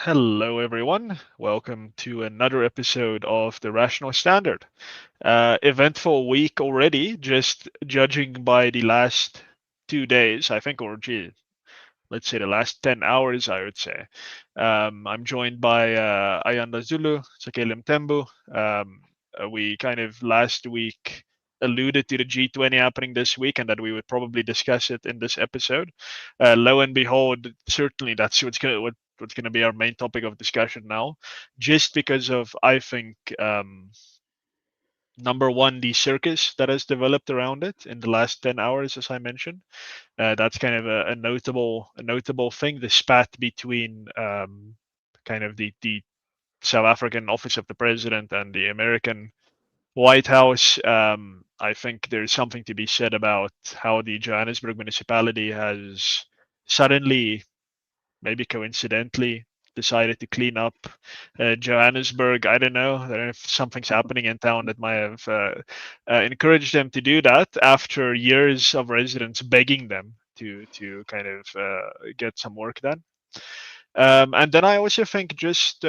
Hello, everyone. Welcome to another episode of The Rational Standard. Eventful week already, just judging by the last 2 days, I think, or gee, let's say the last 10 hours, I would say. I'm joined by Ayanda Zulu, Zakhele Mthembu. We kind of last week alluded to the G20 happening this week and that we would probably discuss it in this episode. Lo and behold, certainly that's what's going to be our main topic of discussion now, just because of, I think, number one, the circus that has developed around it in the last 10 hours, as I mentioned. That's kind of a notable thing. The spat between kind of the South African office of the president and the American White House. I think there's something to be said about how the Johannesburg municipality has suddenly, maybe coincidentally, decided to clean up Johannesburg. I don't know. I don't know if something's happening in town that might have encouraged them to do that after years of residents begging them to kind of get some work done. And then I also think just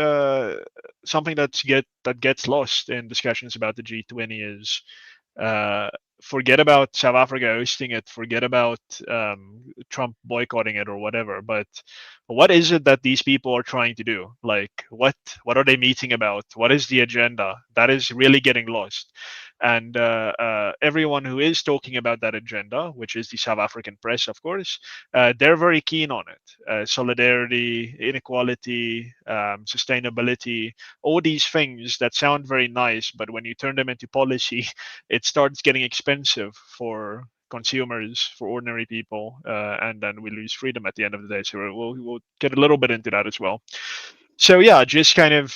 something that gets lost in discussions about the G20 is uh, forget about South Africa hosting it, forget about Trump boycotting it or whatever. But what is it that these people are trying to do? Like, what are they meeting about? What is the agenda? That is really getting lost. And everyone who is talking about that agenda, which is the South African press, of course, they're very keen on it. Solidarity, inequality, sustainability, all these things that sound very nice, but when you turn them into policy, it starts getting expensive for consumers, for ordinary people, and then we lose freedom at the end of the day. So we'll get a little bit into that as well. So yeah, just kind of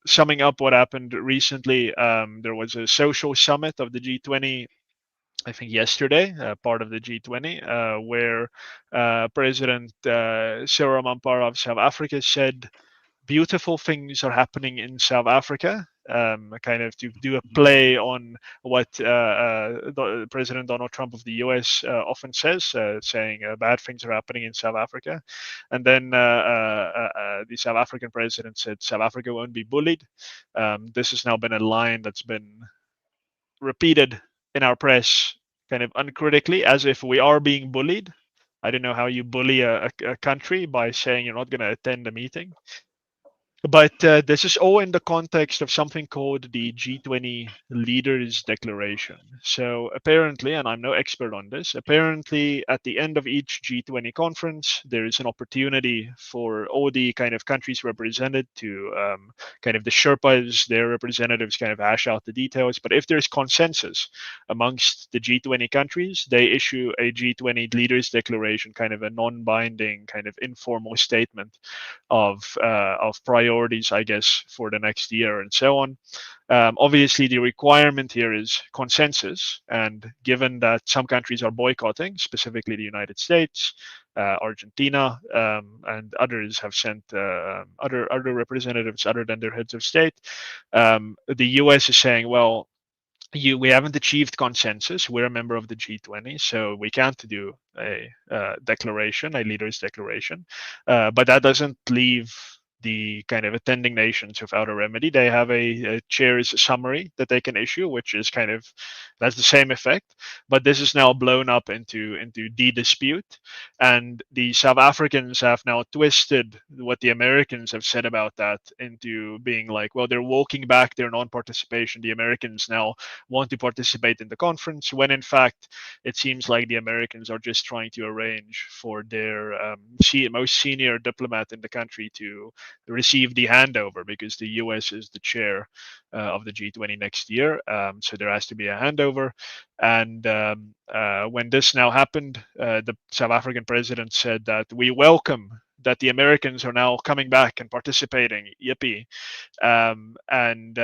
summing up what happened recently. There was a social summit of the G20, I think yesterday, part of the G20, where President Cyril Ramaphosa of South Africa said beautiful things are happening in South Africa. Kind of to do a play on what President Donald Trump of the US often says, saying bad things are happening in South Africa. And then the South African president said South Africa won't be bullied. This has now been a line that's been repeated in our press kind of uncritically as if we are being bullied. I don't know how you bully a country by saying you're not going to attend a meeting. But this is all in the context of something called the G20 Leaders Declaration. So apparently, and I'm no expert on this, apparently at the end of each G20 conference, there is an opportunity for all the kind of countries represented to kind of the Sherpas, their representatives, kind of hash out the details. But if there's consensus amongst the G20 countries, they issue a G20 Leaders Declaration, kind of a non-binding, kind of informal statement of priorities, I guess, for the next year and so on. Obviously, the requirement here is consensus, and given that some countries are boycotting, specifically the United States, Argentina, and others have sent other representatives other than their heads of state. The U.S. is saying, well, we haven't achieved consensus. We're a member of the G20, so we can't do a declaration, a leaders declaration. But that doesn't leave the kind of attending nations without a remedy. They have a chair's summary that they can issue, which is kind of that's the same effect. But this is now blown up into the dispute, and the South Africans have now twisted what the Americans have said about that into being like, well, they're walking back their non-participation. The Americans now want to participate in the conference, when in fact it seems like the Americans are just trying to arrange for their most senior diplomat in the country to receive the handover, because the US is the chair of the G20 next year. So there has to be a handover. And when this now happened, the South African president said that we welcome that the Americans are now coming back and participating. Yippee. And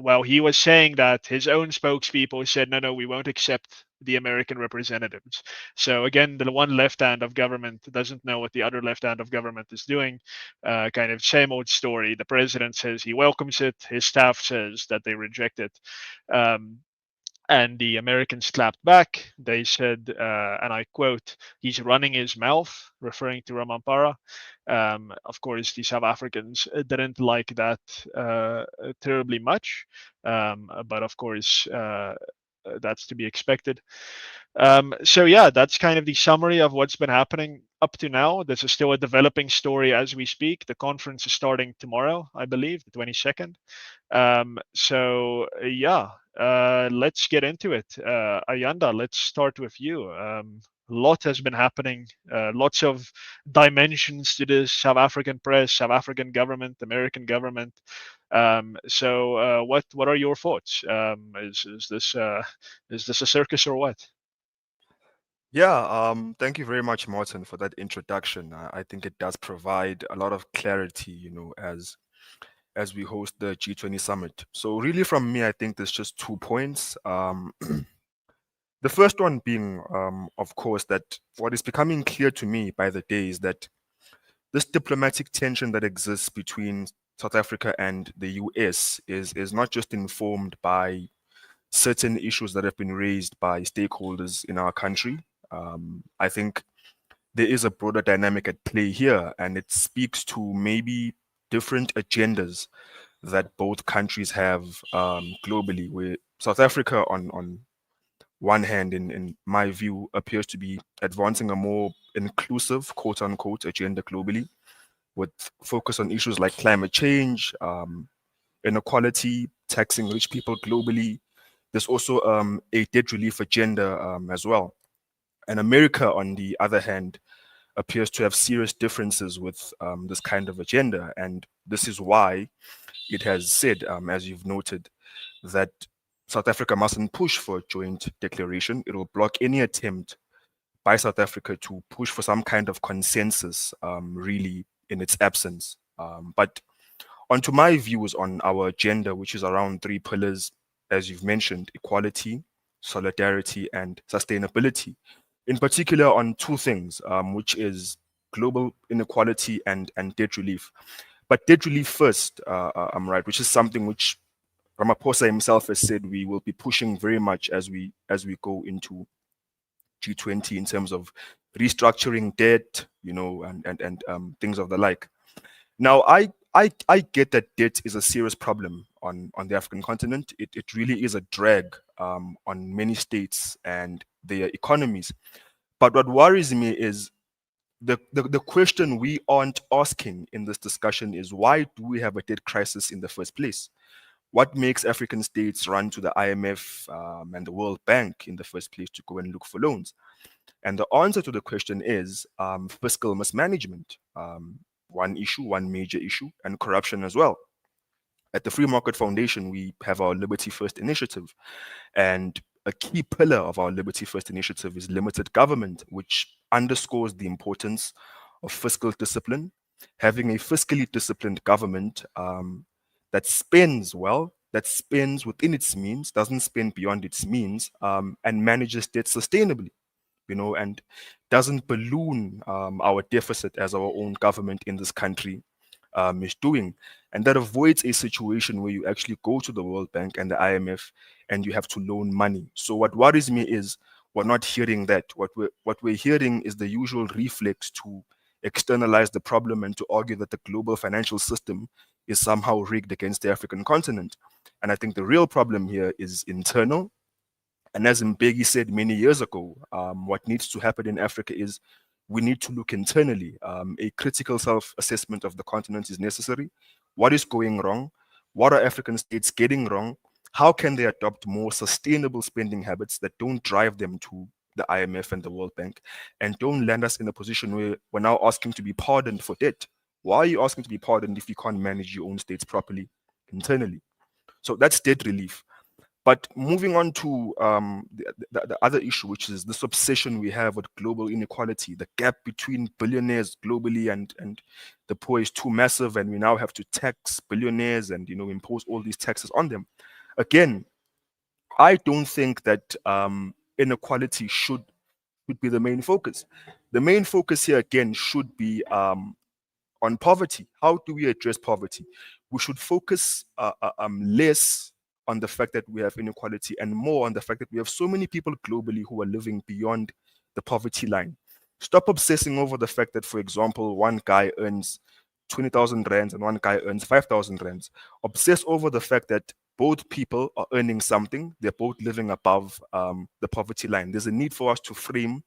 While he was saying that, his own spokespeople said, no, no, we won't accept the American representatives. So again, the one left hand of government doesn't know what the other left hand of government is doing. Kind of same old story. The president says he welcomes it. His staff says that they reject it. Um, And the Americans clapped back. They said, and I quote, "He's running his mouth," referring to Ramampara. Of course, the South Africans didn't like that terribly much, but of course, that's to be expected. So yeah, that's kind of the summary of what's been happening up to now. This is still a developing story as we speak. The conference is starting tomorrow, I believe, the 22nd. Yeah, let's get into it. Ayanda, let's start with you. A lot has been happening. Lots of dimensions to this South African press, South African government, American government. What are your thoughts? Is this a circus or what? Yeah, thank you very much, Martin, for that introduction. I think it does provide a lot of clarity, as we host the G20 summit. So really from me, I think there's just 2 points. The first one being, of course, that what is becoming clear to me by the day is that this diplomatic tension that exists between South Africa and the US is not just informed by certain issues that have been raised by stakeholders in our country. I think there is a broader dynamic at play here, and it speaks to maybe different agendas that both countries have globally. Where South Africa, on one hand, in my view, appears to be advancing a more inclusive, quote unquote, agenda globally, with focus on issues like climate change, inequality, taxing rich people globally. There's also a debt relief agenda as well. And America, on the other hand, appears to have serious differences with this kind of agenda. And this is why it has said, as you've noted, that South Africa mustn't push for a joint declaration. It will block any attempt by South Africa to push for some kind of consensus, really, in its absence. But onto my views on our agenda, which is around 3 pillars, as you've mentioned: equality, solidarity, and sustainability. In particular, on 2 things, which is global inequality and debt relief. But debt relief first, I'm right, which is something which Ramaphosa himself has said we will be pushing very much as we go into G20 in terms of restructuring debt, and things of the like. Now, I get that debt is a serious problem on the African continent. It really is a drag on many states and their economies. But what worries me is the question we aren't asking in this discussion is, why do we have a debt crisis in the first place? What makes African states run to the IMF and the World Bank in the first place to go and look for loans? And the answer to the question is fiscal mismanagement, one issue, one major issue, and corruption as well. At the Free Market Foundation, we have our Liberty First initiative. And a key pillar of our Liberty First initiative is limited government, which underscores the importance of fiscal discipline. Having a fiscally disciplined government that spends well, that spends within its means, doesn't spend beyond its means, and manages debt sustainably, and doesn't balloon our deficit as our own government in this country is doing. And that avoids a situation where you actually go to the World Bank and the IMF and you have to loan money. So what worries me is we're not hearing that. What we're hearing is the usual reflex to externalize the problem and to argue that the global financial system is somehow rigged against the African continent. And I think the real problem here is internal. And as Mbeki said many years ago, what needs to happen in Africa is we need to look internally. A critical self assessment of the continent is necessary. What is going wrong? What are African states getting wrong? How can they adopt more sustainable spending habits that don't drive them to the IMF and the World Bank and don't land us in a position where we're now asking to be pardoned for debt? Why are you asking to be pardoned if you can't manage your own states properly internally? So that's debt relief. But moving on to the other issue, which is this obsession we have with global inequality, the gap between billionaires globally and the poor is too massive, and we now have to tax billionaires and impose all these taxes on them. Again, I don't think that inequality should be the main focus. The main focus here again should be on poverty. How do we address poverty? We should focus less on the fact that we have inequality and more on the fact that we have so many people globally who are living beyond the poverty line. Stop obsessing over the fact that, for example, one guy earns 20,000 rands and one guy earns 5,000 rands. Obsess over the fact that both people are earning something, they're both living above the poverty line. There's a need for us to frame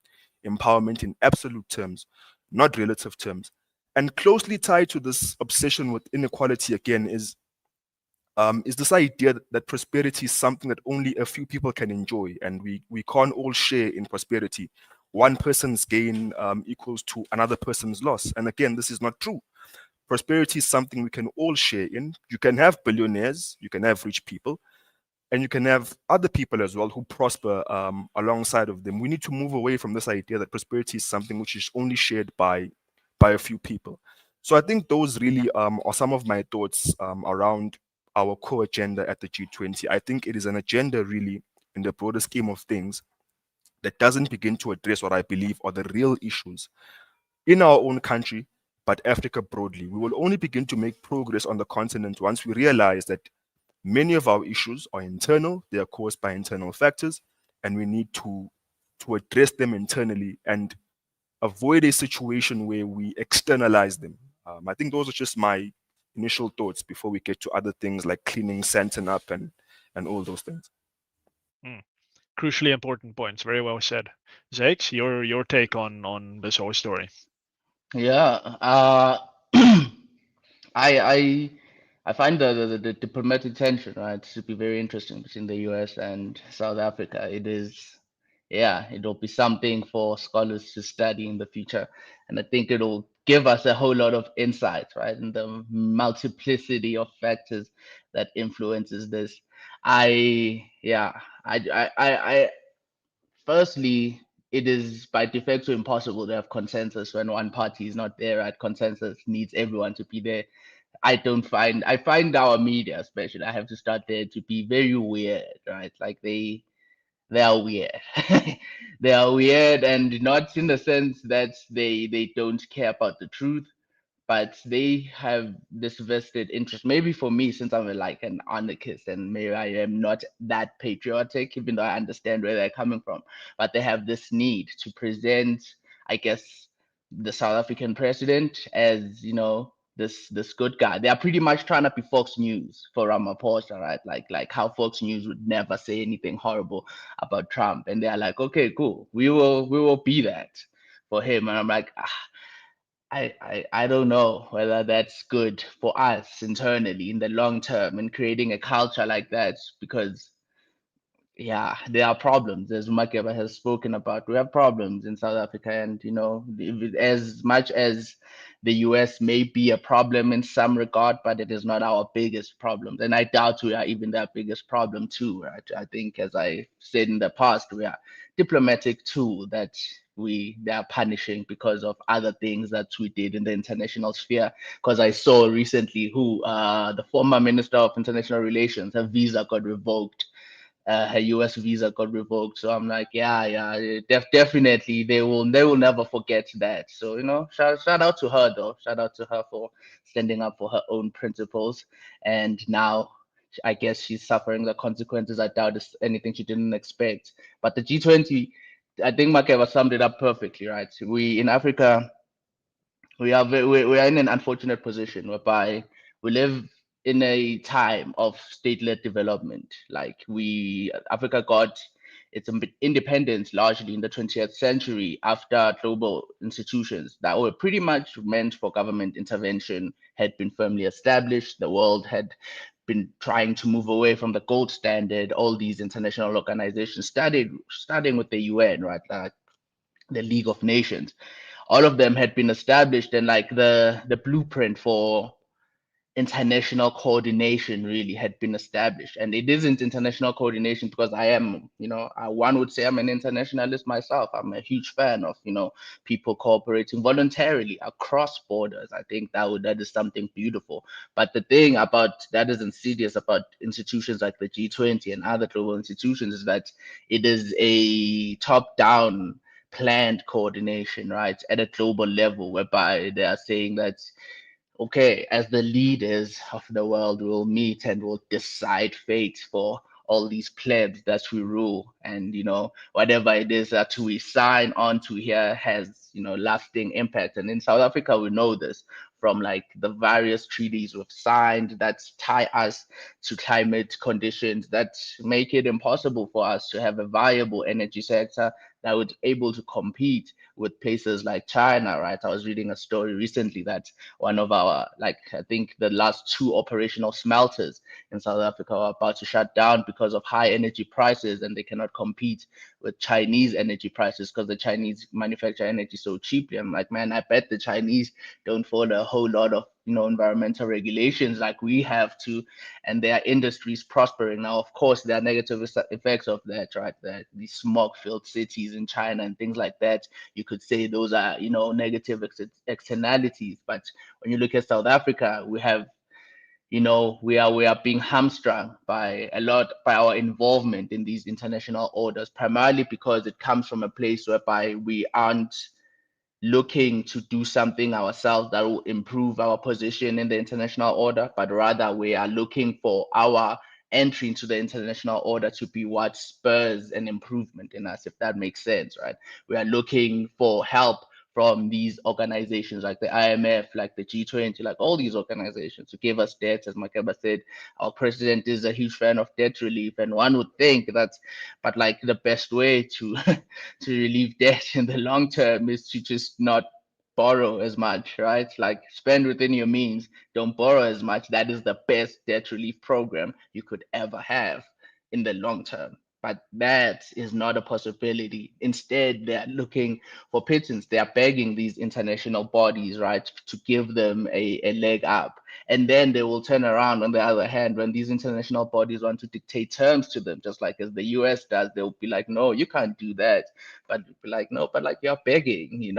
empowerment in absolute terms, not relative terms. And closely tied to this obsession with inequality again is this idea that prosperity is something that only a few people can enjoy, and we can't all share in prosperity. One person's gain equals to another person's loss. And again, this is not true. Prosperity is something we can all share in. You can have billionaires, you can have rich people, and you can have other people as well who prosper alongside of them. We need to move away from this idea that prosperity is something which is only shared by a few people. So I think those really are some of my thoughts around our core agenda at the G20. I think it is an agenda really in the broader scheme of things that doesn't begin to address what I believe are the real issues in our own country, but Africa broadly. We will only begin to make progress on the continent once we realize that many of our issues are internal, they are caused by internal factors, and we need to address them internally and avoid a situation where we externalize them. I think those are just my initial thoughts before we get to other things like cleaning Santon up and all those things. Mm. Crucially important points. Very well said. Zakes, your take on this whole story. Yeah. I I find the diplomatic tension, right, to be very interesting between the US and South Africa. It is, yeah, it'll be something for scholars to study in the future. And I think it'll give us a whole lot of insight, right, in the multiplicity of factors that influences this. Yeah, I firstly, it is by de facto impossible to have consensus when one party is not there, right? Consensus needs everyone to be there. I find our media, especially, I have to start there, to be very weird, right? Like they are weird. They are weird, and not in the sense that they don't care about the truth, but they have this vested interest. Maybe for me, since I'm like an anarchist and maybe I am not that patriotic, even though I understand where they're coming from, but they have this need to present, I guess, the South African president as, this good guy. They are pretty much trying to be Fox News for Ramaphosa, right? Like how Fox News would never say anything horrible about Trump, and they are like, okay, cool, we will be that for him. And I'm like, I don't know whether that's good for us internally in the long term and creating a culture like that, because yeah, there are problems, as Makeba has spoken about. We have problems in South Africa, and as much as the US may be a problem in some regard, but it is not our biggest problem. And I doubt we are even their biggest problem too, right? I think, as I said in the past, we are diplomatic too, that they are punishing because of other things that we did in the international sphere. Because I saw recently who the former Minister of International Relations, her visa got revoked, her US visa got revoked. So I'm like, yeah, definitely they will never forget that. So shout out to her though. Shout out to her for standing up for her own principles. And now I guess she's suffering the consequences. I doubt it's anything she didn't expect. But the G20, I think Makeba summed it up perfectly, right? We in Africa, we are in an unfortunate position whereby we live in a time of state-led development. Like Africa got its independence largely in the 20th century after global institutions that were pretty much meant for government intervention had been firmly established. The world had been trying to move away from the gold standard. All these international organizations starting with the UN, right? The League of Nations, all of them had been established, and like the blueprint for international coordination really had been established. And it isn't international coordination because I am, one would say I'm an internationalist myself. I'm a huge fan of, people cooperating voluntarily across borders. I think that is something beautiful. But the thing about that is insidious about institutions like the G20 and other global institutions is that it is a top-down planned coordination, right, at a global level, whereby they are saying that okay, as the leaders of the world, we'll meet and we'll decide fate for all these plebs that we rule. And, whatever it is that we sign on to here has, lasting impact. And in South Africa, we know this from like the various treaties we've signed that tie us to climate conditions that make it impossible for us to have a viable energy sector that would able to compete with places like China, right? I was reading a story recently that one of our, like, I think the last two operational smelters in South Africa are about to shut down because of high energy prices, and they cannot compete with Chinese energy prices because the Chinese manufacture energy so cheaply. I'm like, man, I bet the Chinese don't follow a whole lot of environmental regulations like we have to, and their industries prospering. Now, of course, there are negative effects of that, right? These smog-filled cities in China and things like that, you could say those are negative externalities. But when you look at South Africa, we have we are being hamstrung by a lot by our involvement in these international orders, primarily because it comes from a place whereby we aren't looking to do something ourselves that will improve our position in the international order, but rather we are looking for our entry into the international order to be what spurs an improvement in us, if that makes sense, right? We are looking for help from these organizations like the IMF, like the G20, like all these organizations to give us debt. As Makeba said, our president is a huge fan of debt relief, and one would think that's, but like the best way to to relieve debt in the long term is to just not borrow as much, right? Like spend within your means, don't borrow as much. That is the best debt relief program you could ever have in the long term. But that is not a possibility. Instead, they're looking for pittance. They are begging these international bodies, right, to give them a leg up. And then they will turn around on the other hand when these international bodies want to dictate terms to them, just like as the US does, they'll be like, no, you can't do that. But be like, no, but like you're begging,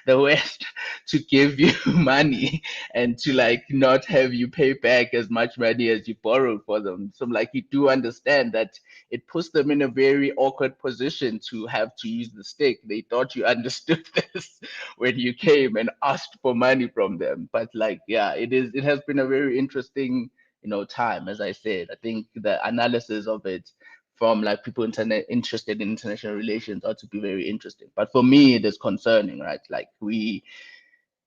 the West to give you money and to like not have you pay back as much money as you borrowed for them. So like you do understand that it puts them in a very awkward position to have to use the stick. They thought you understood this when you came and asked for money from them. But like, yeah, it has been a very interesting, time, as I said. I think the analysis of it from like people interested in international relations ought to be very interesting. But for me, it is concerning, right? Like we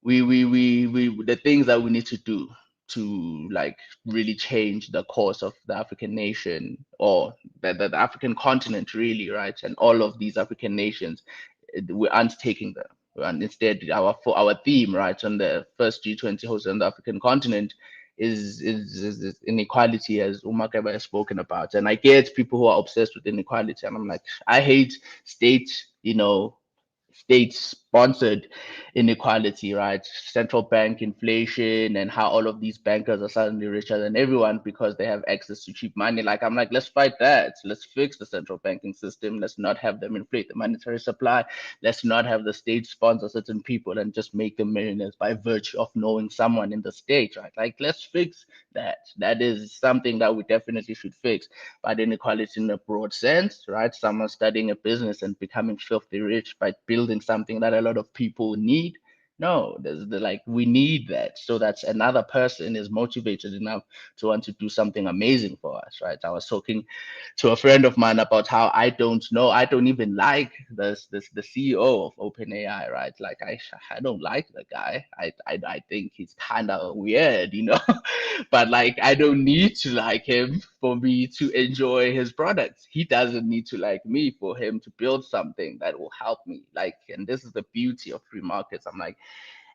the things that we need to do to like really change the course of the African nation or the African continent, really, right? And all of these African nations, we aren't taking them. And instead, our theme, right, on the first G20 host on the African continent is inequality, as Umakeba has spoken about. And I get people who are obsessed with inequality, and I'm like, I hate state, state-sponsored inequality, right? Central bank inflation and how all of these bankers are suddenly richer than everyone because they have access to cheap money. Like I'm like, let's fight that. Let's fix the central banking system. Let's not have them inflate the monetary supply. Let's not have the state sponsor certain people and just make them millionaires by virtue of knowing someone in the state, right? Like let's fix that. That is something that we definitely should fix. But inequality in a broad sense, right? Someone studying a business and becoming filthy rich by building something that a lot of people need. No, like we need that so that another person is motivated enough to want to do something amazing for us, right? I was talking to a friend of mine about how I don't even like the CEO of OpenAI, right? Like I don't like the guy. I think he's kind of weird, but like I don't need to like him for me to enjoy his products. He doesn't need to like me for him to build something that will help me. Like, and this is the beauty of free markets. I'm like,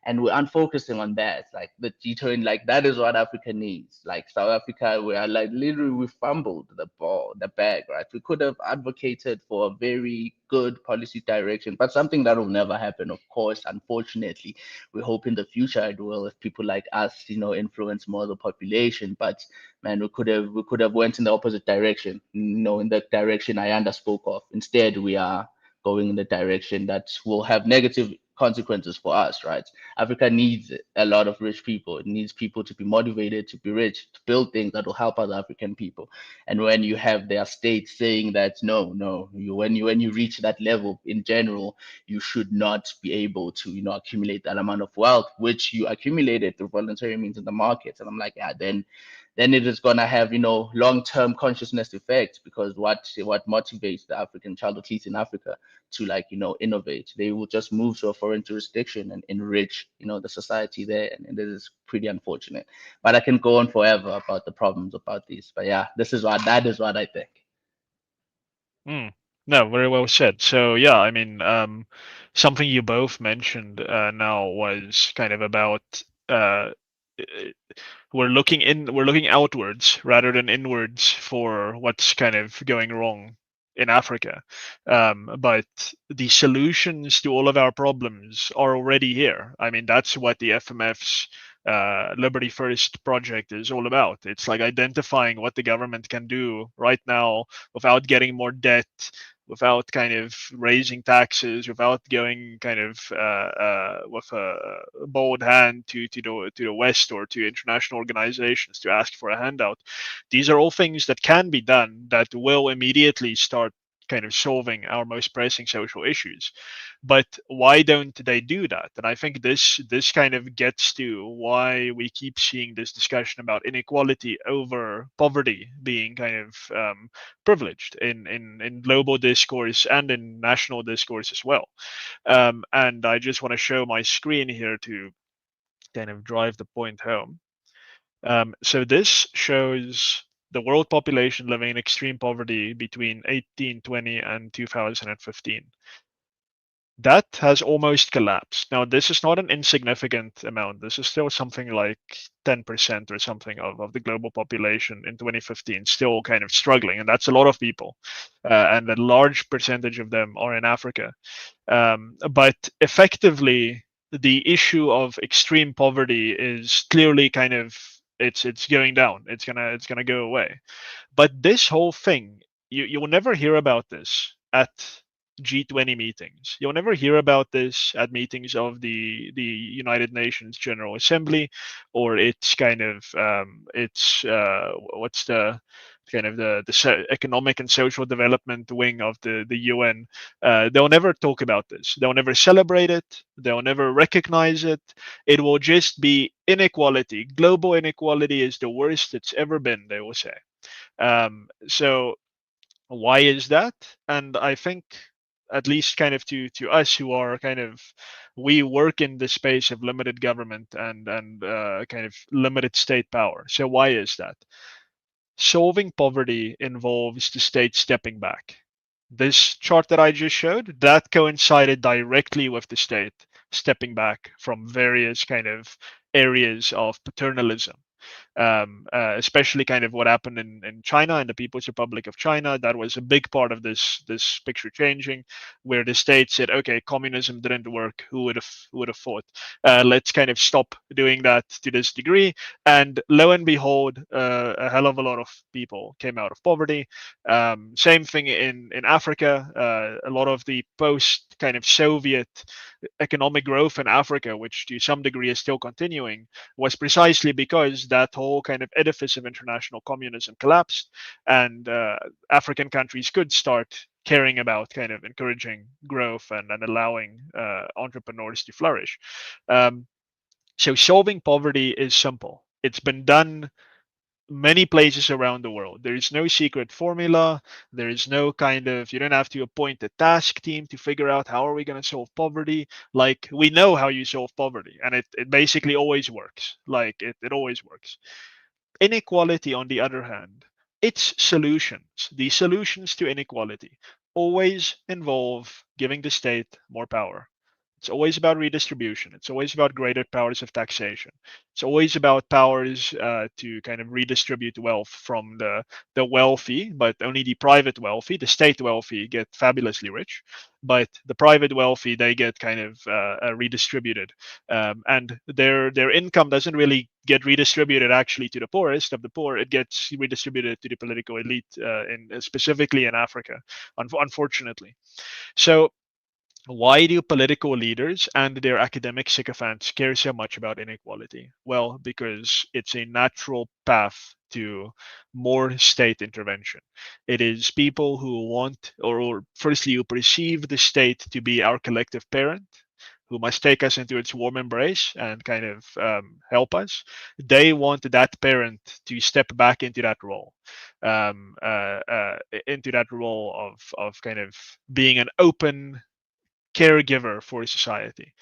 and we aren't focusing on that. Like the G20, like that is what Africa needs. Like South Africa, we are like literally we fumbled the ball, the bag, right? We could have advocated for a very good policy direction, but something that will never happen, of course. Unfortunately, we hope in the future it will if people like us, influence more of the population. But man, we could have went in the opposite direction, in the direction Ayanda spoke of. Instead, we are going in the direction that will have negative consequences for us, right? Africa needs a lot of rich people. It needs people to be motivated to be rich, to build things that will help other African people. And when you have their states saying that no, when you reach that level in general, you should not be able to, accumulate that amount of wealth which you accumulated through voluntary means in the markets. And I'm like, yeah, then it is gonna have, long-term consciousness effects, because what motivates the African child, at least in Africa, to innovate? They will just move to a foreign jurisdiction and enrich, the society there, and this is pretty unfortunate. But I can go on forever about the problems about these. But yeah, that is what I think. No, very well said. So yeah, I mean, something you both mentioned now was kind of about uh, we're looking outwards rather than inwards for what's kind of going wrong in Africa. But the solutions to all of our problems are already here. I mean, that's what the FMF's Liberty First project is all about. It's like identifying what the government can do right now without getting more debt, without kind of raising taxes, without going kind of with a bold hand to the West or to international organizations to ask for a handout. These are all things that can be done that will immediately start kind of solving our most pressing social issues. But why don't they do that? And I think this kind of gets to why we keep seeing this discussion about inequality over poverty being kind of privileged in global discourse and in national discourse as well. And I just want to show my screen here to kind of drive the point home. So this shows the world population living in extreme poverty between 1820 and 2015. That has almost collapsed. Now, this is not an insignificant amount. This is still something like 10% or something of the global population in 2015, still kind of struggling. And that's a lot of people. And a large percentage of them are in Africa. But effectively, the issue of extreme poverty is clearly kind of it's going down. It's gonna go away. But this whole thing, you will never hear about this at G20 meetings. You'll never hear about this at meetings of the United Nations General Assembly, or it's kind of it's what's the kind of the economic and social development wing of the UN. They'll never talk about this. They'll never celebrate it. They'll never recognize it. It will just be inequality. Global inequality is the worst it's ever been, they will say. So why is that? And I think, at least kind of to us who are kind of, we work in the space of limited government and kind of limited state power. So why is that? Solving poverty involves the state stepping back. This chart that I just showed, that coincided directly with the state stepping back from various kind of areas of paternalism. Especially kind of what happened in China and the People's Republic of China. That was a big part of this picture changing, where the state said, okay, communism didn't work. Who would have thought? Let's kind of stop doing that to this degree. And lo and behold, a hell of a lot of people came out of poverty. Same thing in Africa. A lot of the post kind of Soviet economic growth in Africa, which to some degree is still continuing, was precisely because that whole kind of edifice of international communism collapsed, and African countries could start caring about kind of encouraging growth and allowing entrepreneurs to flourish. So solving poverty is simple. It's been done many places around the world. There is no secret formula. There is no kind of, you don't have to appoint a task team to figure out how are we going to solve poverty. Like, we know how you solve poverty, and it basically always works. Like, it always works. Inequality, on the other hand, its solutions, the solutions to inequality, always involve giving the state more power. It's always about redistribution. It's always about greater powers of taxation. It's always about powers to kind of redistribute wealth from the wealthy, but only the private wealthy. The state wealthy get fabulously rich, but the private wealthy, they get kind of redistributed, and their income doesn't really get redistributed actually to the poorest of the poor. It gets redistributed to the political elite, specifically in Africa, unfortunately. So Why do political leaders and their academic sycophants care so much about inequality? Well, because it's a natural path to more state intervention. It is people who want, or firstly, who perceive the state to be our collective parent, who must take us into its warm embrace and kind of help us. They want that parent to step back um, uh, uh, into that role of kind of being an open caregiver for society.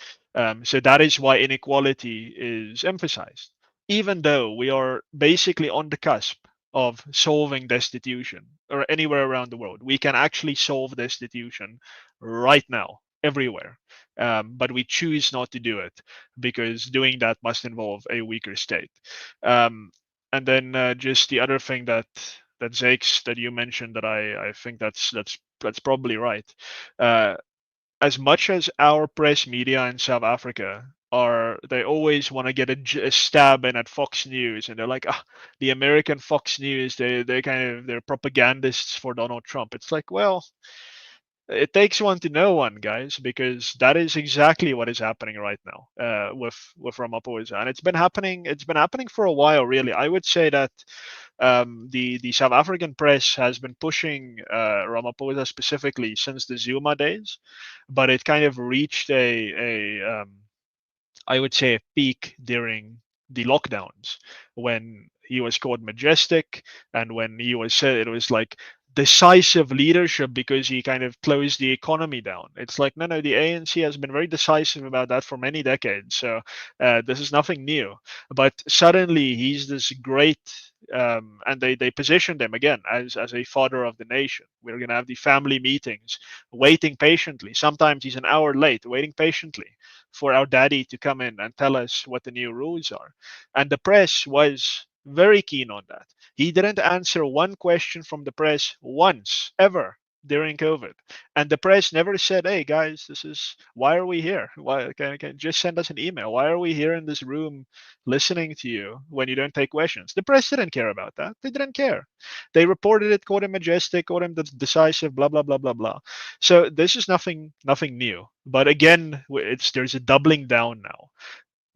So that is why inequality is emphasized, even though we are basically on the cusp of solving destitution or anywhere around the world. We can actually solve destitution right now, everywhere. But we choose not to do it because doing that must involve a weaker state. Um, and then just the other thing that Zakes that you mentioned that I think that's probably right. Uh, as much as our press media in South Africa are, they always want to get a stab in at Fox News, and they're like, ah, the American Fox News, they kind of they're propagandists for Donald Trump. It's like, well, it takes one to know one, guys, because that is exactly what is happening right now with Ramaphosa, and it's been happening. It's been happening for a while, really. I would say that the South African press has been pushing Ramaphosa specifically since the Zuma days, but it kind of reached a I would say a peak during the lockdowns when he was called majestic and when he was said it was like decisive leadership because he kind of closed the economy down. It's like, no, the ANC has been very decisive about that for many decades. So this is nothing new. But suddenly he's this great, and they positioned him again as a father of the nation. We're going to have the family meetings, waiting patiently. Sometimes he's an hour late, waiting patiently for our daddy to come in and tell us what the new rules are. And the press was very keen on that. He didn't answer one question from the press once, ever during COVID. And the press never said, hey guys, this is why are we here? Why can just send us an email? Why are we here in this room listening to you when you don't take questions? The press didn't care about that. They didn't care. They reported it, called him majestic, called him decisive, blah blah blah blah blah. So this is nothing new. But again, it's there's a doubling down now.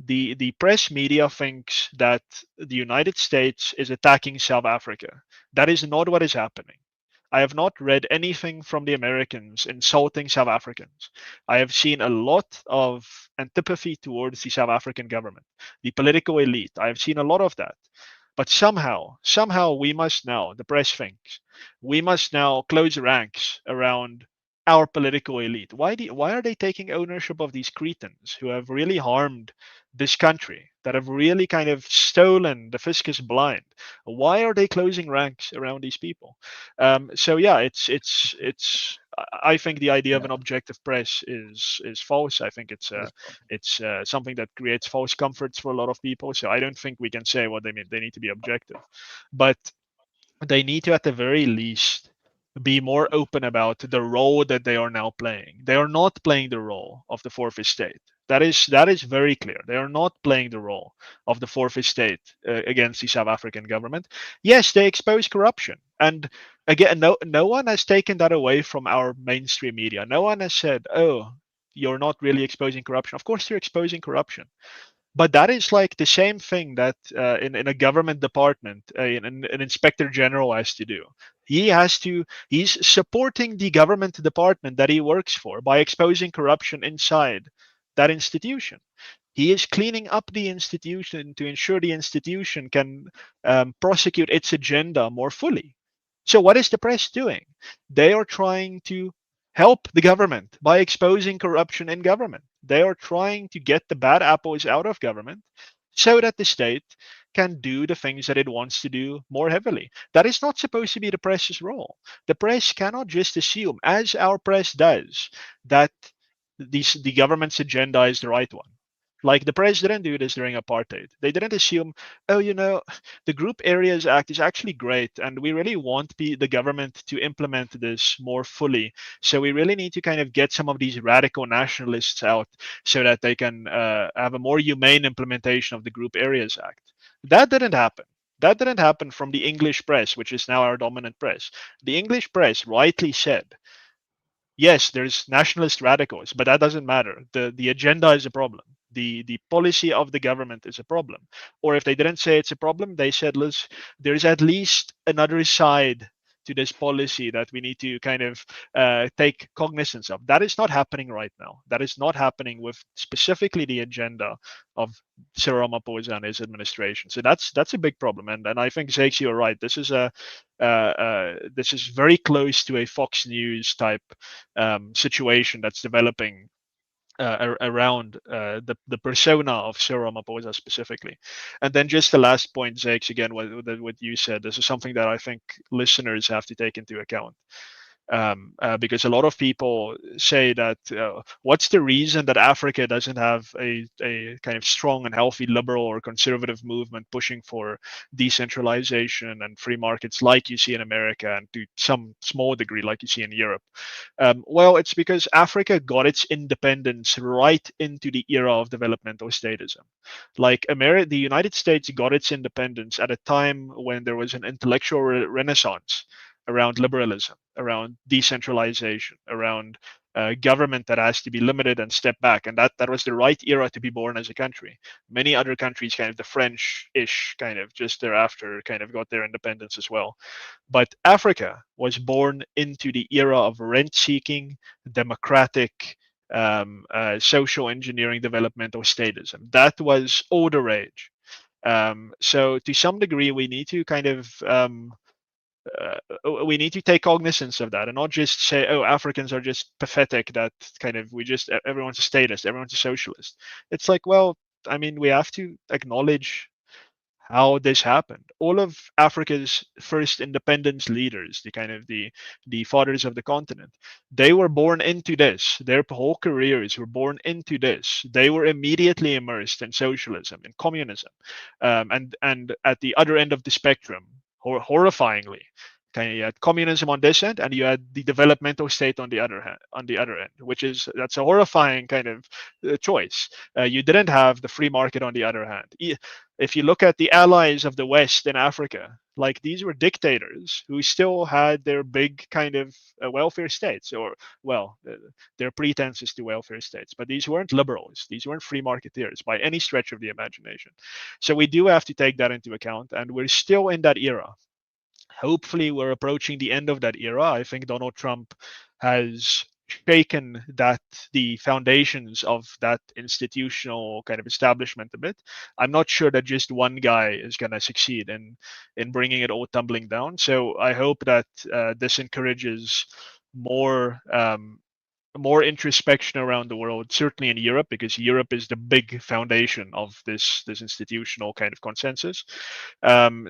The press media thinks that the United States is attacking South Africa. That is not what is happening. I have not read anything from the Americans insulting South Africans. I have seen a lot of antipathy towards the South African government, the political elite. I have seen a lot of that. But somehow we must now, the press thinks, we must now close ranks around our political elite. Why are they taking ownership of these cretins who have really harmed this country, that have really kind of stolen the fiscus blind? Why are they closing ranks around these people? So yeah, it's. I think the idea of Yeah, an objective press is false. I think that's it's something that creates false comforts for a lot of people. So I don't think we can say what they mean. They need to be objective, but they need to, at the very least, be more open about the role that they are now playing. They are not playing the role of the fourth estate. That is very clear. They are not playing the role of the fourth estate against the South African government. Yes, they expose corruption, and again, no one has taken that away from our mainstream media. No one has said, "Oh, you're not really exposing corruption." Of course, you're exposing corruption, but that is like the same thing that in a government department an inspector general has to do. He's supporting the government department that he works for by exposing corruption inside that institution. He is cleaning up the institution to ensure the institution can prosecute its agenda more fully. So, what is the press doing? They are trying to help the government by exposing corruption in government. They are trying to get the bad apples out of government so that the state can do the things that it wants to do more heavily. That is not supposed to be the press's role. The press cannot just assume, as our press does, that the government's agenda is the right one. Like the press didn't do this during apartheid. They didn't assume, oh, the Group Areas Act is actually great, and we really want the government to implement this more fully. So we really need to kind of get some of these radical nationalists out so that they can have a more humane implementation of the Group Areas Act. That didn't happen. That didn't happen from the English press, which is now our dominant press. The English press rightly said, yes, there's nationalist radicals, but that doesn't matter. The agenda is a problem. The policy of the government is a problem. Or if they didn't say it's a problem, they said, "Let's, there's at least another side to this policy that we need to kind of take cognizance of." That is not happening right now. That is not happening with specifically the agenda of Cyril Ramaphosa and his administration. So that's a big problem. And I think, Zakes, you're right. This is very close to a Fox News type situation that's developing around the persona of Cyril Ramaphosa specifically. And then just the last point, Zakes, again, what you said, this is something that I think listeners have to take into account. Because a lot of people say that what's the reason that Africa doesn't have a kind of strong and healthy liberal or conservative movement pushing for decentralization and free markets like you see in America and to some small degree like you see in Europe? Well, it's because Africa got its independence right into the era of developmental statism. Like the United States got its independence at a time when there was an intellectual renaissance around liberalism, around decentralization, around government that has to be limited and step back. And that was the right era to be born as a country. Many other countries, kind of the French-ish, kind of just thereafter, kind of got their independence as well. But Africa was born into the era of rent-seeking, democratic, social engineering, developmental statism. That was all the rage. So to some degree, we need to kind of we need to take cognizance of that and not just say, oh, Africans are just pathetic, that kind of we just everyone's a statist, everyone's a socialist. It's like, well, I mean, we have to acknowledge how this happened. All of Africa's first independence leaders, the kind of the fathers of the continent, they were born into this. Their whole careers were born into this. They were immediately immersed in socialism, in communism, and at the other end of the spectrum, horrifyingly, kind of you had communism on this end, and you had the developmental state on the other hand, on the other end, that's a horrifying kind of choice. You didn't have the free market on the other hand. If you look at the allies of the West in Africa, like these were dictators who still had their big kind of welfare states, or well, their pretenses to welfare states. But these weren't liberals. These weren't free marketeers by any stretch of the imagination. So we do have to take that into account, and we're still in that era. Hopefully, we're approaching the end of that era. I think Donald Trump has shaken the foundations of that institutional kind of establishment a bit. I'm not sure that just one guy is going to succeed in bringing it all tumbling down. So I hope that this encourages more more introspection around the world, certainly in Europe, because Europe is the big foundation of this institutional kind of consensus.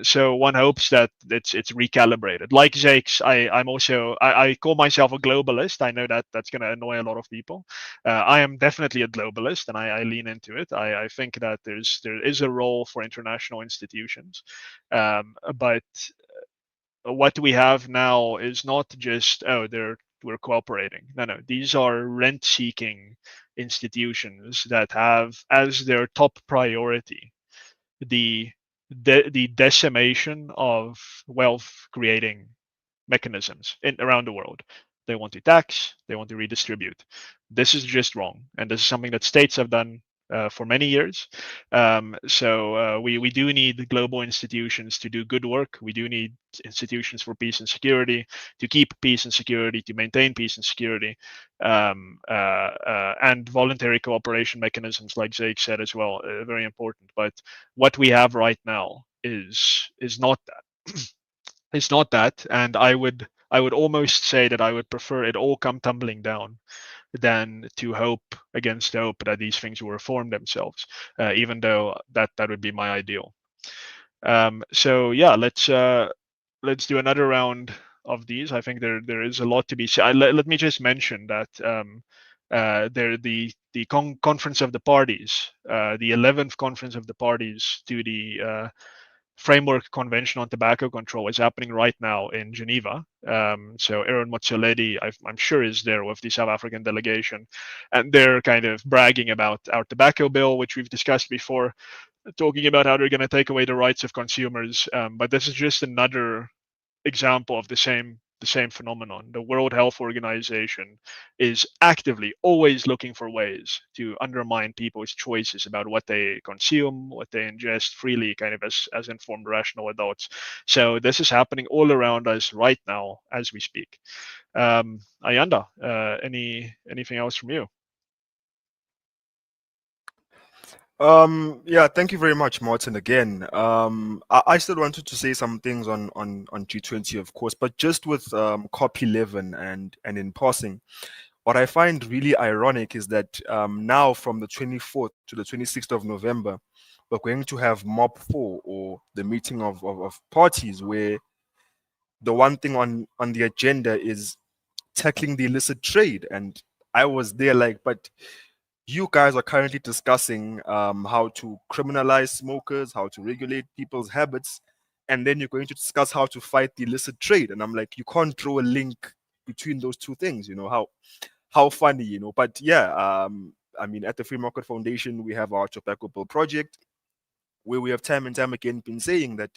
So one hopes that it's recalibrated. Like Zakes, I call myself a globalist. I know that that's going to annoy a lot of people. I am definitely a globalist, and I lean into it. I think that there is a role for international institutions, but what we have now is not just, oh, we're cooperating. No, these are rent-seeking institutions that have as their top priority the decimation of wealth creating mechanisms around the world. They want to tax, they want to redistribute. This is just wrong, and this is something that states have done for many years. So we do need global institutions to do good work. We do need institutions for peace and security, to keep peace and security, to maintain peace and security, and voluntary cooperation mechanisms, like Zake said as well, very important. But what we have right now is not that. It's not that, and I would almost say that I would prefer it all come tumbling down than to hope against hope that these things will reform themselves, even though that would be my ideal. So yeah, let's do another round of these. I think there is a lot to be said. Let me just mention that the conference of the parties, the 11th conference of the parties to the Framework Convention on Tobacco Control is happening right now in Geneva. So Aaron Motsoaledi, I'm sure, is there with the South African delegation, and they're kind of bragging about our tobacco bill, which we've discussed before, talking about how they're going to take away the rights of consumers. But this is just another example of the same the same phenomenon. The World Health Organization is actively always looking for ways to undermine people's choices about what they consume, what they ingest freely, kind of as informed, rational adults. So this is happening all around us right now as we speak. Ayanda, anything else from you? Yeah, thank you very much, Martin. Again, I still wanted to say some things on G20, of course, but just with COP11 and in passing, what I find really ironic is that now from the 24th to the 26th of November, we're going to have MOP4, or the meeting of parties, where the one thing on the agenda is tackling the illicit trade. And I was there like, but you guys are currently discussing how to criminalize smokers, how to regulate people's habits, and then you're going to discuss how to fight the illicit trade. And I'm like, you can't draw a link between those two things. How funny, But yeah, I mean, at the Free Market Foundation, we have our Tobacco Bill project, where we have time and time again been saying that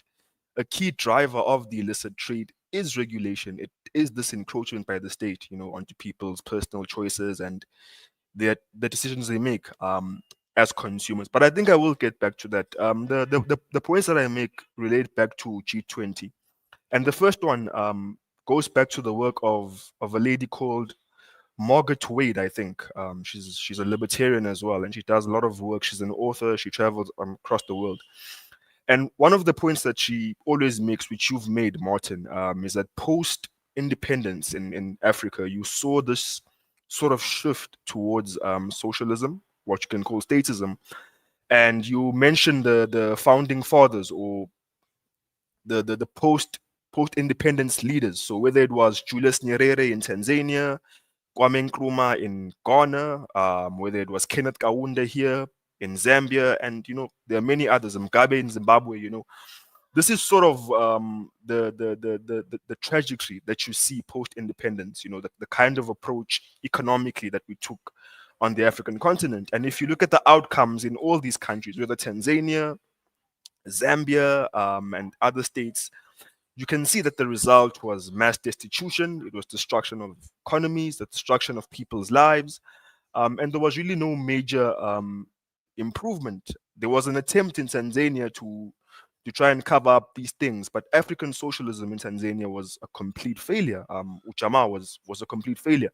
a key driver of the illicit trade is regulation. It is this encroachment by the state, onto people's personal choices and the decisions they make as consumers. But I think I will get back to that. The points that I make relate back to G20, and the first one goes back to the work of a lady called Margaret Wade. I think she's a libertarian as well, and she does a lot of work. She's an author. She travels across the world. And one of the points that she always makes, which you've made, Martin, is that post independence in Africa, you saw this sort of shift towards socialism, what you can call statism. And you mentioned the founding fathers, or the post independence leaders. So whether it was Julius Nyerere in Tanzania, Kwame Nkrumah in Ghana, whether it was Kenneth Kaunda here in Zambia, and there are many others, Mugabe in Zimbabwe. This is sort of the trajectory that you see post independence. The kind of approach economically that we took on the African continent. And if you look at the outcomes in all these countries, whether Tanzania, Zambia, and other states, you can see that the result was mass destitution. It was destruction of economies, the destruction of people's lives, and there was really no major improvement. There was an attempt in Tanzania to try and cover up these things, but African socialism in Tanzania was a complete failure. Ujamaa was a complete failure,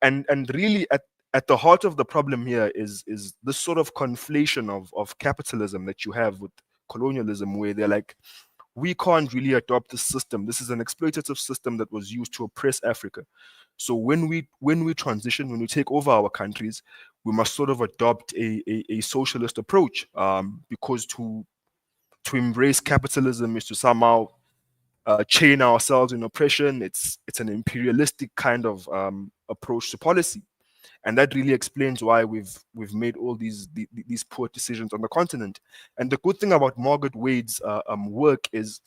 and really at the heart of the problem here is this sort of conflation of capitalism that you have with colonialism, where they're like, we can't really adopt this system. This is an exploitative system that was used to oppress Africa. So when we transition, when we take over our countries, we must sort of adopt a socialist approach, because to embrace capitalism is to somehow chain ourselves in oppression. It's an imperialistic kind of approach to policy, and that really explains why we've made all these poor decisions on the continent. And the good thing about Margaret Wade's work is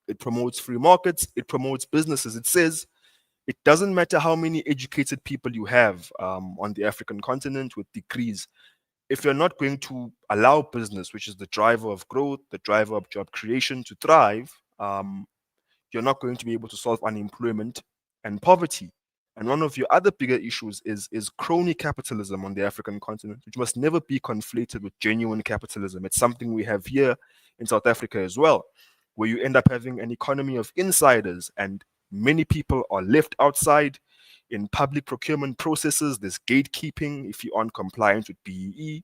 it promotes free markets, it promotes businesses. It says it doesn't matter how many educated people you have on the African continent with degrees. If you're not going to allow business, which is the driver of growth, the driver of job creation, to thrive, you're not going to be able to solve unemployment and poverty. And one of your other bigger issues is crony capitalism on the African continent, which must never be conflated with genuine capitalism. It's something we have here in South Africa as well, where you end up having an economy of insiders, and many people are left outside in public procurement processes. There's gatekeeping. If you aren't compliant with BEE,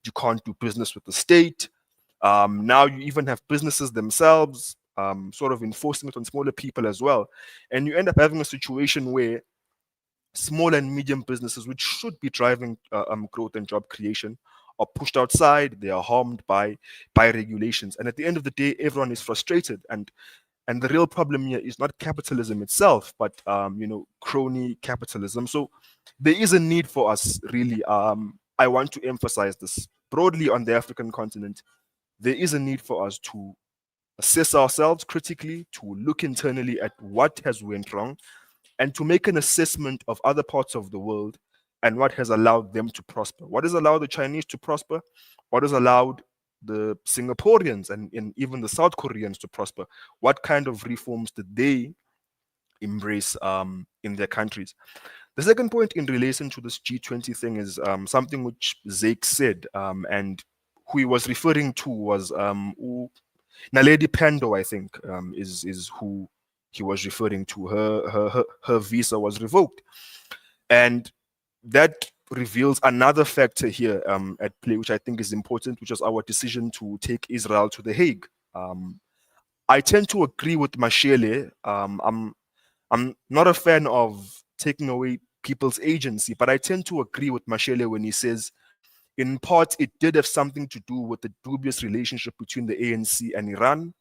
you can't do business with the state. Now you even have businesses themselves sort of enforcing it on smaller people as well. And you end up having a situation where small and medium businesses, which should be driving growth and job creation, are pushed outside. They are harmed by regulations. And at the end of the day, everyone is frustrated. And the real problem here is not capitalism itself, but crony capitalism. So there is a need for us, really. I want to emphasize this broadly on the African continent. There is a need for us to assess ourselves critically, to look internally at what has went wrong, and to make an assessment of other parts of the world and what has allowed them to prosper. What has allowed the Chinese to prosper? What has allowed the Singaporeans and even the South Koreans to prosper? What kind of reforms did they embrace in their countries. The second point in relation to this G20 thing is something which Zake said, and who he was referring to was Naledi Pando, I think, is who he was referring to. Her visa was revoked, and that reveals another factor here at play, which I think is important, which is our decision to take Israel to the Hague. I tend to agree with Mashele. I'm not a fan of taking away people's agency, but I tend to agree with Mashele when he says, in part, it did have something to do with the dubious relationship between the ANC and Iran.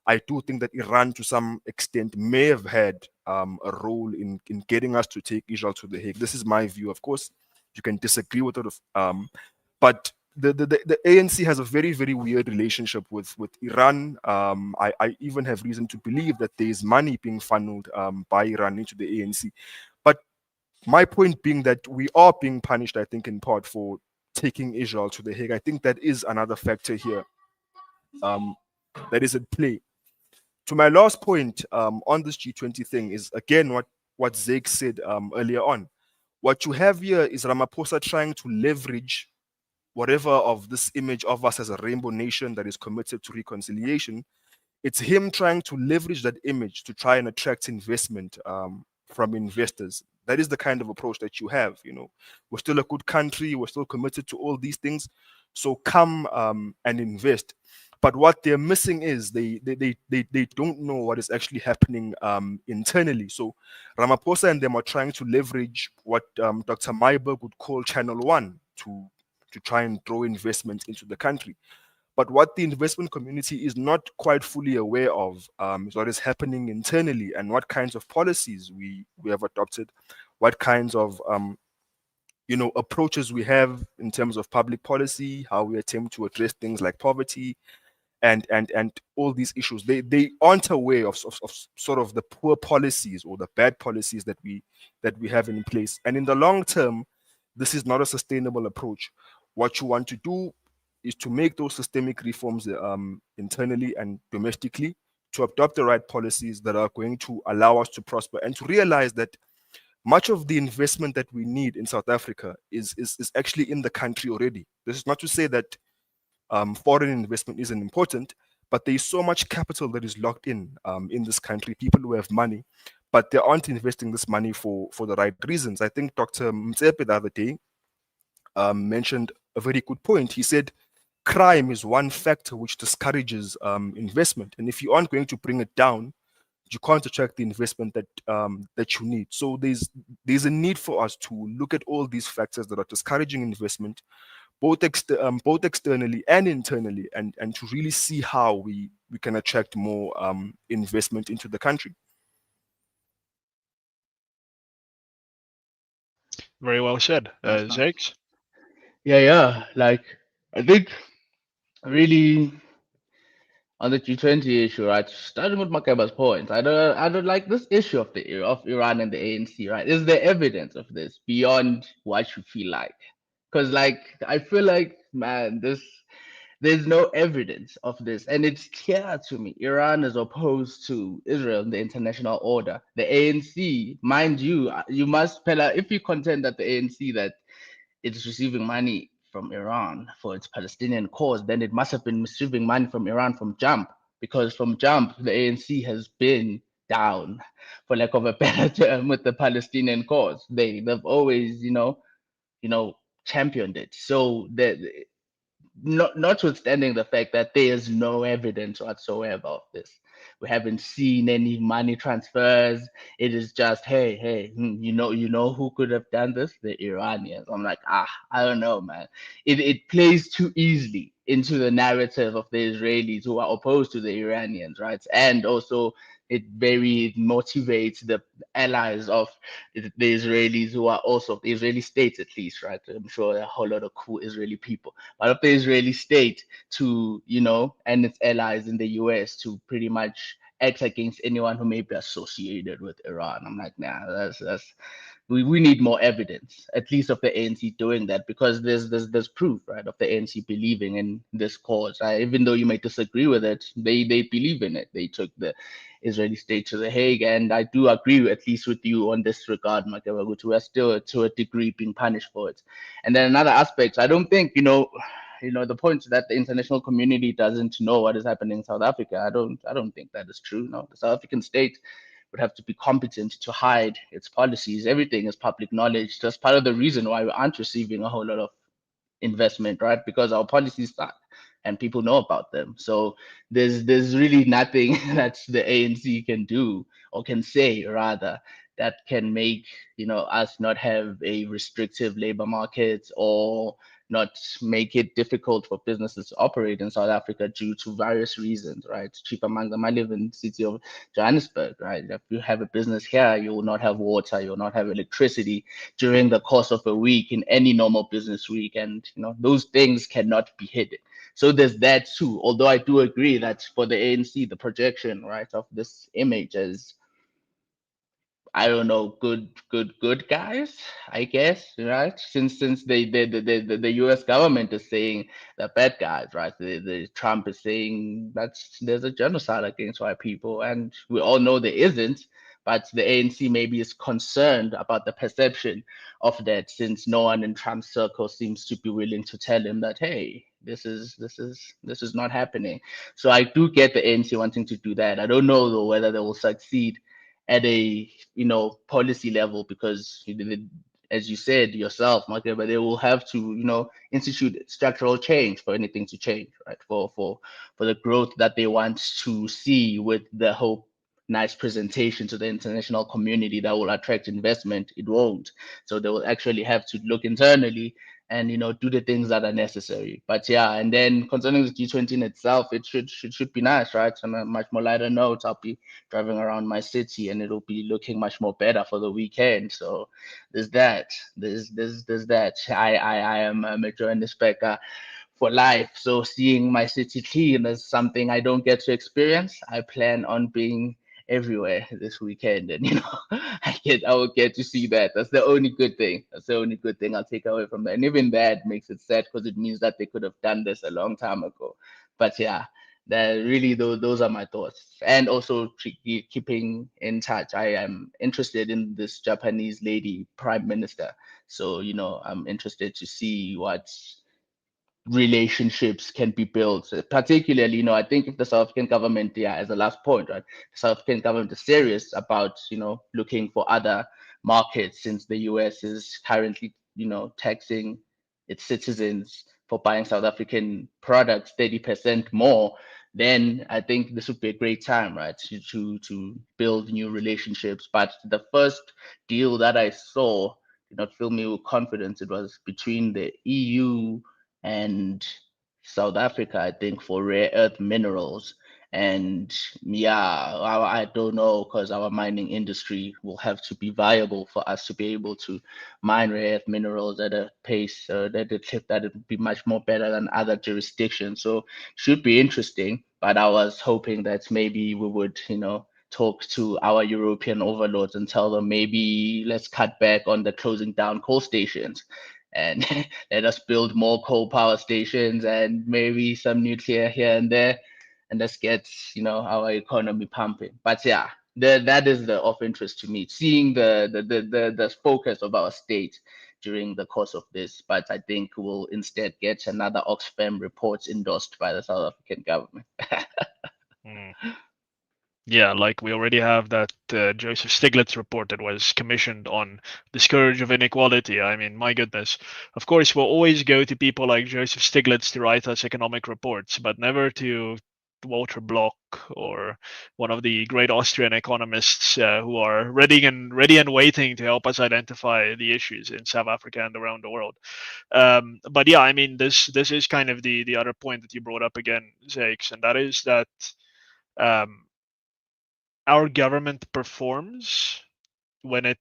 I do think that Iran, to some extent, may have had a role in getting us to take Israel to the Hague. This is my view. Of course, you can disagree with it, but the ANC has a very, very weird relationship with Iran. I even have reason to believe that there is money being funneled by Iran into the ANC. But my point being that we are being punished, I think, in part for taking Israel to the Hague. I think that is another factor here that is at play. To my last point on this G20 thing is again what Zake said earlier on. What you have here is Ramaphosa trying to leverage whatever of this image of us as a rainbow nation that is committed to reconciliation. It's him trying to leverage that image to try and attract investment from investors. That is the kind of approach that you have. You know, we're still a good country. We're still committed to all these things. So come and invest. But what they're missing is they don't know what is actually happening internally. So Ramaphosa and them are trying to leverage what Dr. Mayberg would call Channel One to try and draw investment into the country. But what the investment community is not quite fully aware of is what is happening internally and what kinds of policies we have adopted, what kinds of approaches we have in terms of public policy, how we attempt to address things like poverty, and all these issues. They aren't aware of sort of the poor policies or the bad policies that we have in place. And in the long term, this is not a sustainable approach. What you want to do is to make those systemic reforms internally and domestically, to adopt the right policies that are going to allow us to prosper, and to realize that much of the investment that we need in South Africa is actually in the country already. This is not to say that foreign investment isn't important, but there is so much capital that is locked in this country, people who have money, but they aren't investing this money for the right reasons. I think Dr. Mthembu the other day mentioned a very good point. He said crime is one factor which discourages investment, and if you aren't going to bring it down, you can't attract the investment that you need. So there's a need for us to look at all these factors that are discouraging investment, both externally and internally, and to really see how we can attract more investment into the country. Very well said. That's nice. Zakes? Yeah. Like, I think really on the G20 issue, right? Starting with Makeba's point, I don't like this issue of Iran and the ANC, right? Is there evidence of this beyond what you feel like? Because like I feel like, man, there's no evidence of this, and it's clear to me Iran is opposed to Israel in the international order. The ANC, mind you, you must if you contend that the ANC that it's receiving money from Iran for its Palestinian cause, then it must have been receiving money from Iran from jump, because from jump the ANC has been down, for lack of a better term, with the Palestinian cause. They've always, championed it. So that, notwithstanding the fact that there is no evidence whatsoever of this, we haven't seen any money transfers. It is just, hey, you know who could have done this? The Iranians. I'm like, I don't know, man. It plays too easily into the narrative of the Israelis who are opposed to the Iranians, right? And also it very motivates the allies of the Israelis, who are also the Israeli state, at least, right? I'm sure there are a whole lot of cool Israeli people, but of the Israeli state to, and its allies in the US to pretty much act against anyone who may be associated with Iran. I'm like, nah, that's we need more evidence, at least of the ANC doing that, because there's proof, right, of the ANC believing in this cause. Even though you may disagree with it, they believe in it. They took the Israeli state to The Hague. And I do agree, at least with you on this regard, Makeba, we are still to a degree being punished for it. And then another aspect, I don't think, the point that the international community doesn't know what is happening in South Africa. I don't think that is true. No, the South African state would have to be competent to hide its policies. Everything is public knowledge. That's part of the reason why we aren't receiving a whole lot of investment, right? Because our policies suck and people know about them. So there's really nothing that the ANC can do, or can say rather, that can make us not have a restrictive labor market, or not make it difficult for businesses to operate in South Africa due to various reasons, right? Chief among them, I live in the city of Johannesburg, right? If you have a business here, you will not have water, you will not have electricity during the course of a week in any normal business week. And those things cannot be hidden. So there's that too. Although I do agree that for the ANC, the projection, right, of this image as, I don't know, good guys, I guess, right? Since the U.S. government is saying they're bad guys, right? The Trump is saying that there's a genocide against white people, and we all know there isn't. But the ANC maybe is concerned about the perception of that, since no one in Trump's circle seems to be willing to tell him that, hey, this is not happening. So I do get the ANC wanting to do that. I don't know though whether they will succeed at a policy level, because as you said yourself, Michael, but they will have to institute structural change for anything to change, right? For the growth that they want to see, with the hope nice presentation to the international community that will attract investment, it won't. So they will actually have to look internally and do the things that are necessary. But yeah, and then concerning the G20 in itself, it should be nice, right? On a much more lighter note, I'll be driving around my city and it'll be looking much more better for the weekend. So there's that. There's that. I am a Johannesburger for life. So seeing my city clean is something I don't get to experience. I plan on being everywhere this weekend, and I will get to see that. That's the only good thing. That's the only good thing I'll take away from that. And even that makes it sad, because it means that they could have done this a long time ago. But yeah, that really, those are my thoughts. And also keeping in touch. I am interested in this Japanese lady prime minister. So I'm interested to see what relationships can be built. Particularly, I think if the South African government, yeah, as a last point, right, the South African government is serious about, looking for other markets, since the US is currently, taxing its citizens for buying South African products 30% more, then I think this would be a great time, right, to build new relationships. But the first deal that I saw did not fill me with confidence. It was between the EU and South Africa, I think, for rare earth minerals. And yeah, I don't know, because our mining industry will have to be viable for us to be able to mine rare earth minerals at a pace, at a clip that it would be much more better than other jurisdictions. So should be interesting. But I was hoping that maybe we would, talk to our European overlords and tell them, maybe let's cut back on the closing down coal stations, and let us build more coal power stations and maybe some nuclear here and there, and let's get our economy pumping. But yeah, that is the of interest to me, seeing the focus of our state during the course of this. But I think we'll instead get another Oxfam report endorsed by the South African government. Mm. Yeah, like we already have that Joseph Stiglitz report that was commissioned on the scourge of inequality. I mean, my goodness. Of course, we'll always go to people like Joseph Stiglitz to write us economic reports, but never to Walter Block or one of the great Austrian economists who are ready and waiting to help us identify the issues in South Africa and around the world. But yeah, I mean, this is kind of the other point that you brought up again, Zakes, and that is that. Our government performs when it,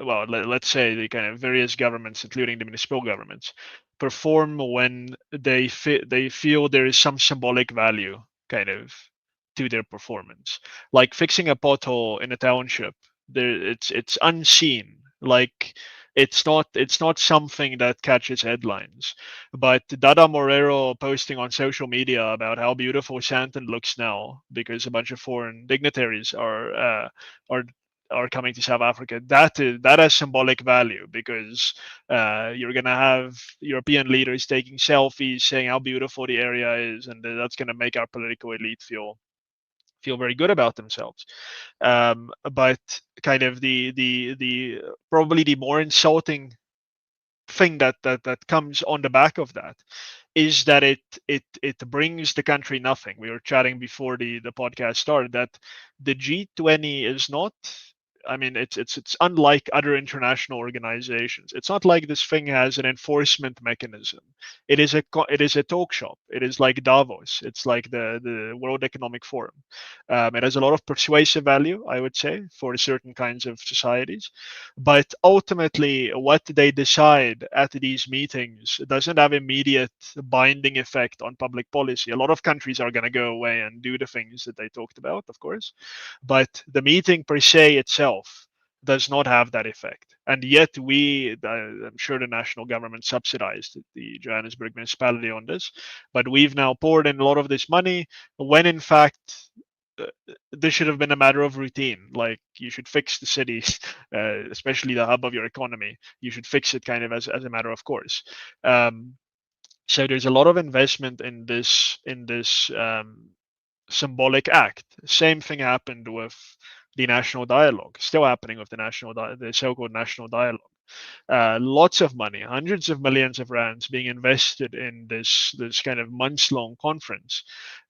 well, let's say the kind of various governments, including the municipal governments, perform when they feel there is some symbolic value kind of to their performance. Like fixing a pothole in a township, it's unseen. Like it's not something that catches headlines. But Dada Morero posting on social media about how beautiful Sandton looks now because a bunch of foreign dignitaries are are coming to South Africa. That has symbolic value because you're gonna have European leaders taking selfies, saying how beautiful the area is, and that's gonna make our political elite feel very good about themselves. But kind of the probably the more insulting thing that comes on the back of that is that it brings the country nothing. We were chatting before the podcast started that the G20 is not. I mean, it's unlike other international organizations. It's not like this thing has an enforcement mechanism. It is a talk shop. It is like Davos. It's like the World Economic Forum. It has a lot of persuasive value, I would say, for certain kinds of societies. But ultimately, what they decide at these meetings doesn't have immediate binding effect on public policy. A lot of countries are going to go away and do the things that they talked about, of course, but the meeting per se itself does not have that effect. And yet, I'm sure the national government subsidized the Johannesburg municipality on this, but we've now poured in a lot of this money when in fact uh, this should have been a matter of routine. Like you should fix the cities, especially the hub of your economy. You should fix it kind of as a matter of course. Um, so there's a lot of investment in this symbolic act. Same thing happened with the national dialogue. Still happening with the so-called national dialogue. Lots of money, hundreds of millions of rands being invested in this kind of months-long conference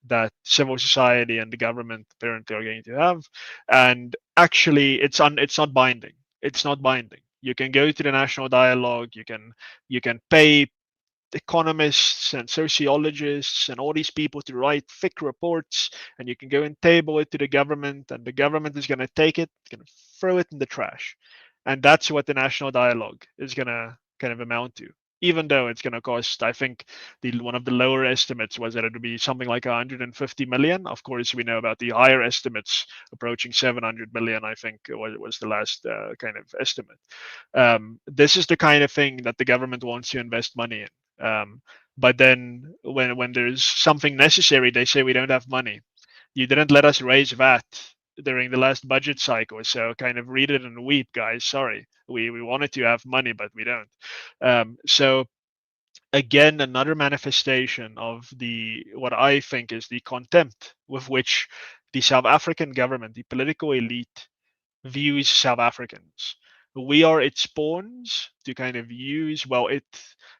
that civil society and the government apparently are going to have, and actually it's not binding. It's not binding. You can go to the national dialogue. You can pay economists and sociologists and all these people to write thick reports, and you can go and table it to the government, and the government is going to take it, going to throw it in the trash. And that's what the national dialogue is going to kind of amount to, even though it's going to cost, I think one of the lower estimates was that it would be something like 150 million. Of course, we know about the higher estimates approaching 700 million, I think was the last kind of estimate. This is the kind of thing that the government wants to invest money in. But then when there's something necessary, they say we don't have money. You didn't let us raise VAT during the last budget cycle, so kind of read it and weep, guys. Sorry, we wanted to have money, but we don't. So again, another manifestation of the what I think is the contempt with which the South African government, the political elite, views South Africans. We are its pawns to kind of use, well, it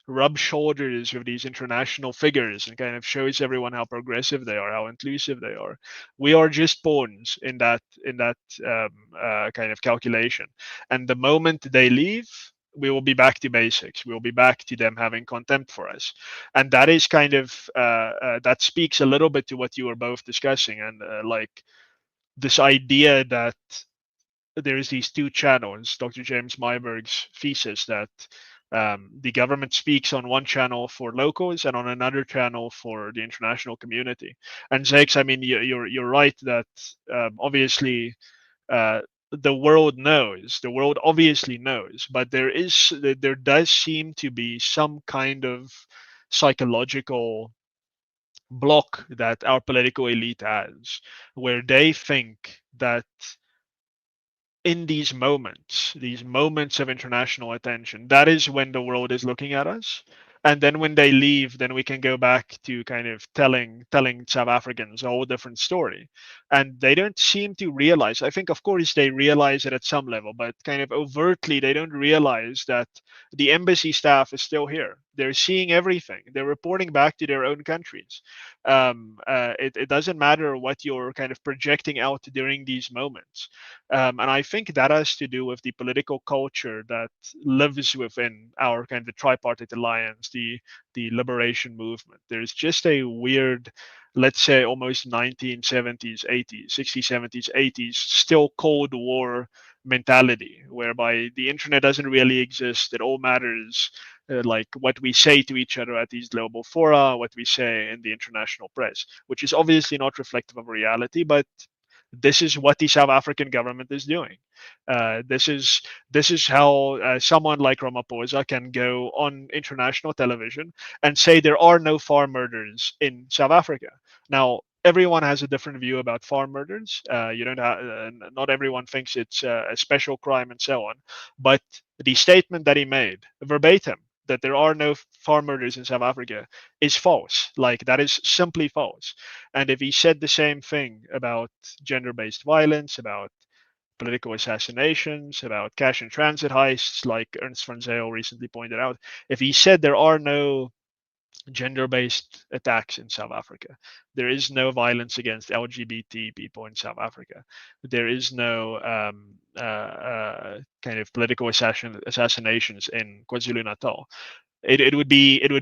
rubs shoulders with these international figures and kind of shows everyone how progressive they are, how inclusive they are. We are just pawns in that kind of calculation. And the moment they leave, we will be back to basics. We will be back to them having contempt for us, and that is kind of that speaks a little bit to what you were both discussing, and like this idea that there's these two channels. Dr. James Myberg's thesis that the government speaks on one channel for locals and on another channel for the international community. And Zakes, I mean, you're right that obviously the world knows. The world obviously knows, but there does seem to be some kind of psychological block that our political elite has, where they think that in these moments of international attention, that is when the world is looking at us. And then when they leave, then we can go back to kind of telling South Africans a whole different story. And they don't seem to realize. I think, of course, they realize it at some level, but kind of overtly, they don't realize that the embassy staff is still here. They're seeing everything. They're reporting back to their own countries. It doesn't matter what you're kind of projecting out during these moments. And I think that has to do with the political culture that lives within our kind of the tripartite alliance, the liberation movement. There's just a weird, let's say, almost 1970s, 80s, 60s, 70s, 80s, still Cold War mentality, whereby the internet doesn't really exist. It all matters, like what we say to each other at these global fora, what we say in the international press, which is obviously not reflective of reality, but this is what the South African government is doing. This is how someone like Ramaphosa can go on international television and say there are no farm murders in South Africa. Now, everyone has a different view about farm murders. You don't have, not everyone thinks it's a special crime and so on. But the statement that he made verbatim, that there are no farm murders in South Africa, is false. Like, that is simply false. And if he said the same thing about gender-based violence, about political assassinations, about cash and transit heists, like Ernst van Zyl recently pointed out, if he said there are no gender-based attacks in South Africa, there is no violence against LGBT people in South Africa, there is no kind of political assassinations in KwaZulu Natal, it would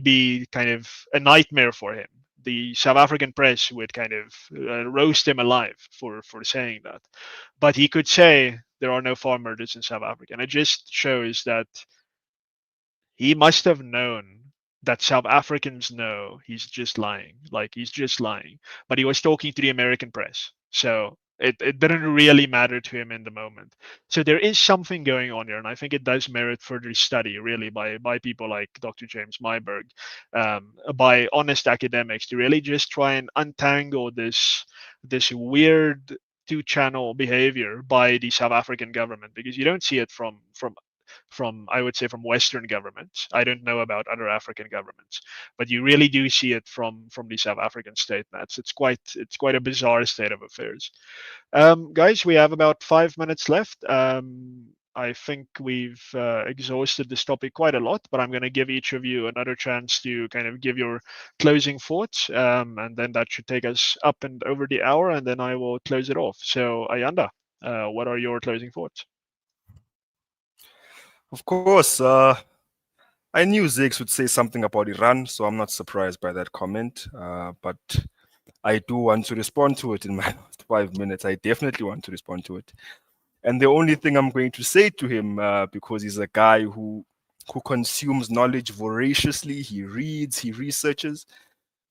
be kind of a nightmare for him. The South African press would kind of roast him alive for saying that. But he could say there are no farm murders in South Africa, and it just shows that he must have known that South Africans know he's just lying. Like, he's just lying. But he was talking to the American press. So it didn't really matter to him in the moment. So there is something going on here, and I think it does merit further study, really, by people like Dr. James Myberg, by honest academics, to really just try and untangle this weird two-channel behavior by the South African government, because you don't see it from I would say from Western governments. I don't know about other African governments, but you really do see it from the South African state. It's quite a bizarre state of affairs. Guys, we have about 5 minutes left. I think we've exhausted this topic quite a lot, but I'm going to give each of you another chance to kind of give your closing thoughts, and then that should take us up and over the hour, and then I will close it off. So, Ayanda, what are your closing thoughts? Of course, I knew Zix would say something about Iran, so I'm not surprised by that comment. But I do want to respond to it in my last 5 minutes. I definitely want to respond to it. And the only thing I'm going to say to him, because he's a guy who consumes knowledge voraciously, he reads, he researches.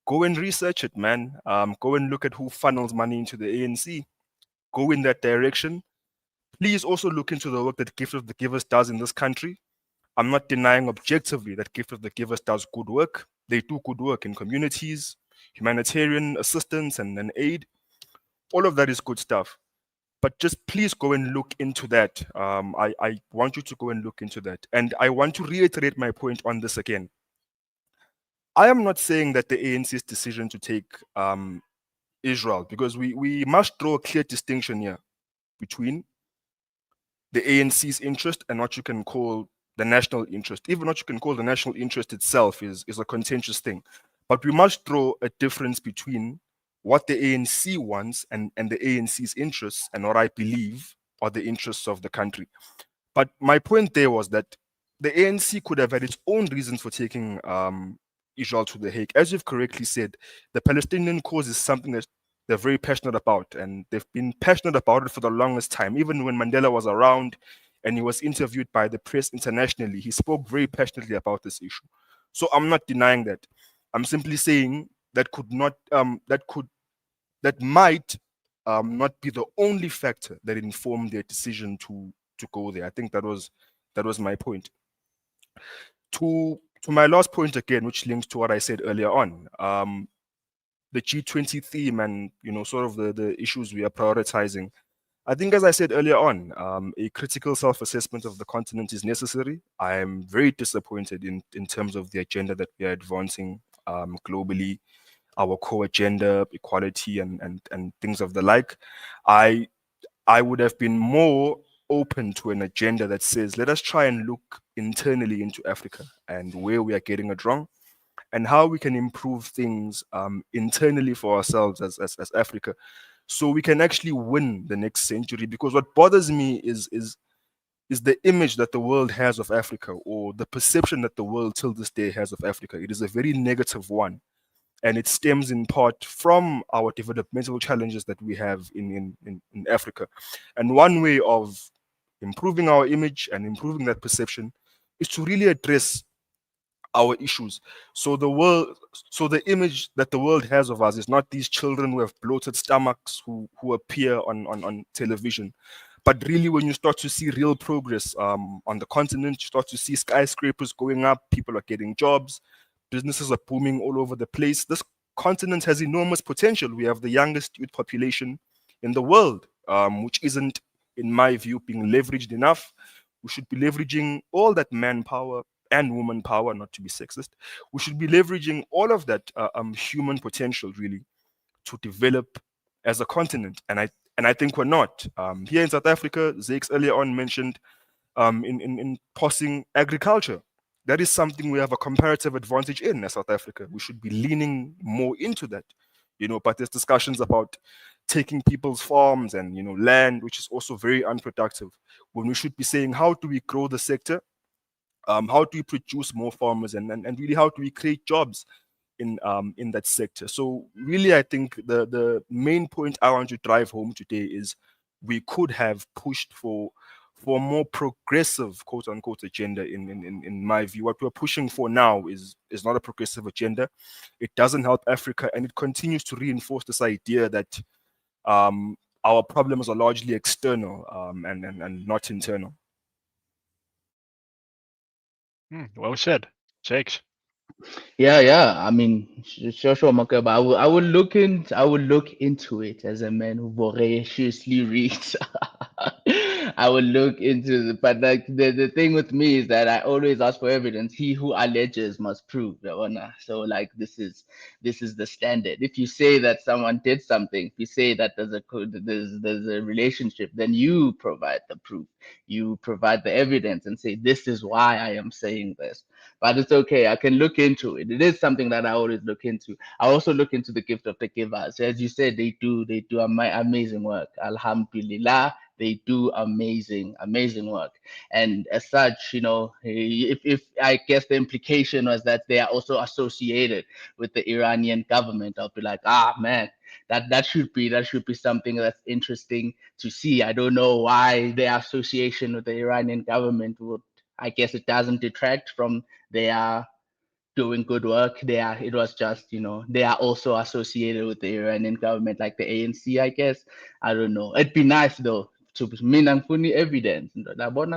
Go and research it, man. Go and look at who funnels money into the ANC. Go in that direction. Please also look into the work that Gift of the Givers does in this country. I'm not denying objectively that Gift of the Givers does good work. They do good work in communities, humanitarian assistance and aid. All of that is good stuff. But just please go and look into that. I want you to go and look into that. And I want to reiterate my point on this again. I am not saying that the ANC's decision to take Israel, because we must draw a clear distinction here between the ANC's interest and what you can call the national interest. Even what you can call the national interest itself is a contentious thing. But we must draw a difference between what the ANC wants and the ANC's interests and what I believe are the interests of the country. But my point there was that the ANC could have had its own reasons for taking Israel to The Hague. As you've correctly said, the Palestinian cause is something that they're very passionate about, and they've been passionate about it for the longest time. Even when Mandela was around and he was interviewed by the press internationally, he spoke very passionately about this issue. So I'm not denying that. I'm simply saying that might not be the only factor that informed their decision to go there. I think that was my point. To my last point again, which links to what I said earlier on, the G20 theme and sort of the issues we are prioritizing. I think, as I said earlier on, a critical self-assessment of the continent is necessary. I am very disappointed in terms of the agenda that we are advancing globally, our core agenda, equality, and things of the like. I would have been more open to an agenda that says, let us try and look internally into Africa and where we are getting it wrong, and how we can improve things internally for ourselves as Africa, so we can actually win the next century. Because what bothers me is the image that the world has of Africa, or the perception that the world till this day has of Africa. It is a very negative one, and it stems in part from our developmental challenges that we have in Africa. And one way of improving our image and improving that perception is to really address our issues. So the image that the world has of us is not these children who have bloated stomachs who appear on television, but really when you start to see real progress on the continent, you start to see skyscrapers going up, people are getting jobs, businesses are booming all over the place. This continent has enormous potential. We have the youngest youth population in the world, which isn't, in my view, being leveraged enough. We should be leveraging all that manpower and woman power, not to be sexist. We should be leveraging all of that human potential really to develop as a continent. And I think we're not. Here in South Africa, Zakes earlier on mentioned in pausing agriculture. That is something we have a comparative advantage in as South Africa. We should be leaning more into that, but there's discussions about taking people's farms and land, which is also very unproductive. When we should be saying, how do we grow the sector? How do we produce more farmers, and really how do we create jobs in that sector? So really, I think the main point I want to drive home today is we could have pushed for a more progressive quote unquote agenda in my view. What we're pushing for now is not a progressive agenda. It doesn't help Africa, and it continues to reinforce this idea that our problems are largely external and not internal. Well said. Sakes. Yeah. I mean, sure, Maka, but I would look into it as a man who voraciously reads. I would look into but like the thing with me is that I always ask for evidence. He who alleges must prove. Yabona. So like this is the standard. If you say that someone did something, if you say that there's a relationship, then you provide the proof. You provide the evidence and say this is why I am saying this. But it's okay. I can look into it. It is something that I always look into. I also look into the gift of the giver. So as you said, they do amazing work. Alhamdulillah, they do amazing work. And as such, if I guess the implication was that they are also associated with the Iranian government, I'll be like, man, that should be something that's interesting to see. I don't know why the association with the Iranian government would. I guess it doesn't detract from they are doing good work. It was just, they are also associated with the Iranian government, like the ANC, I guess. I don't know. It'd be nice though to meaningful evidence.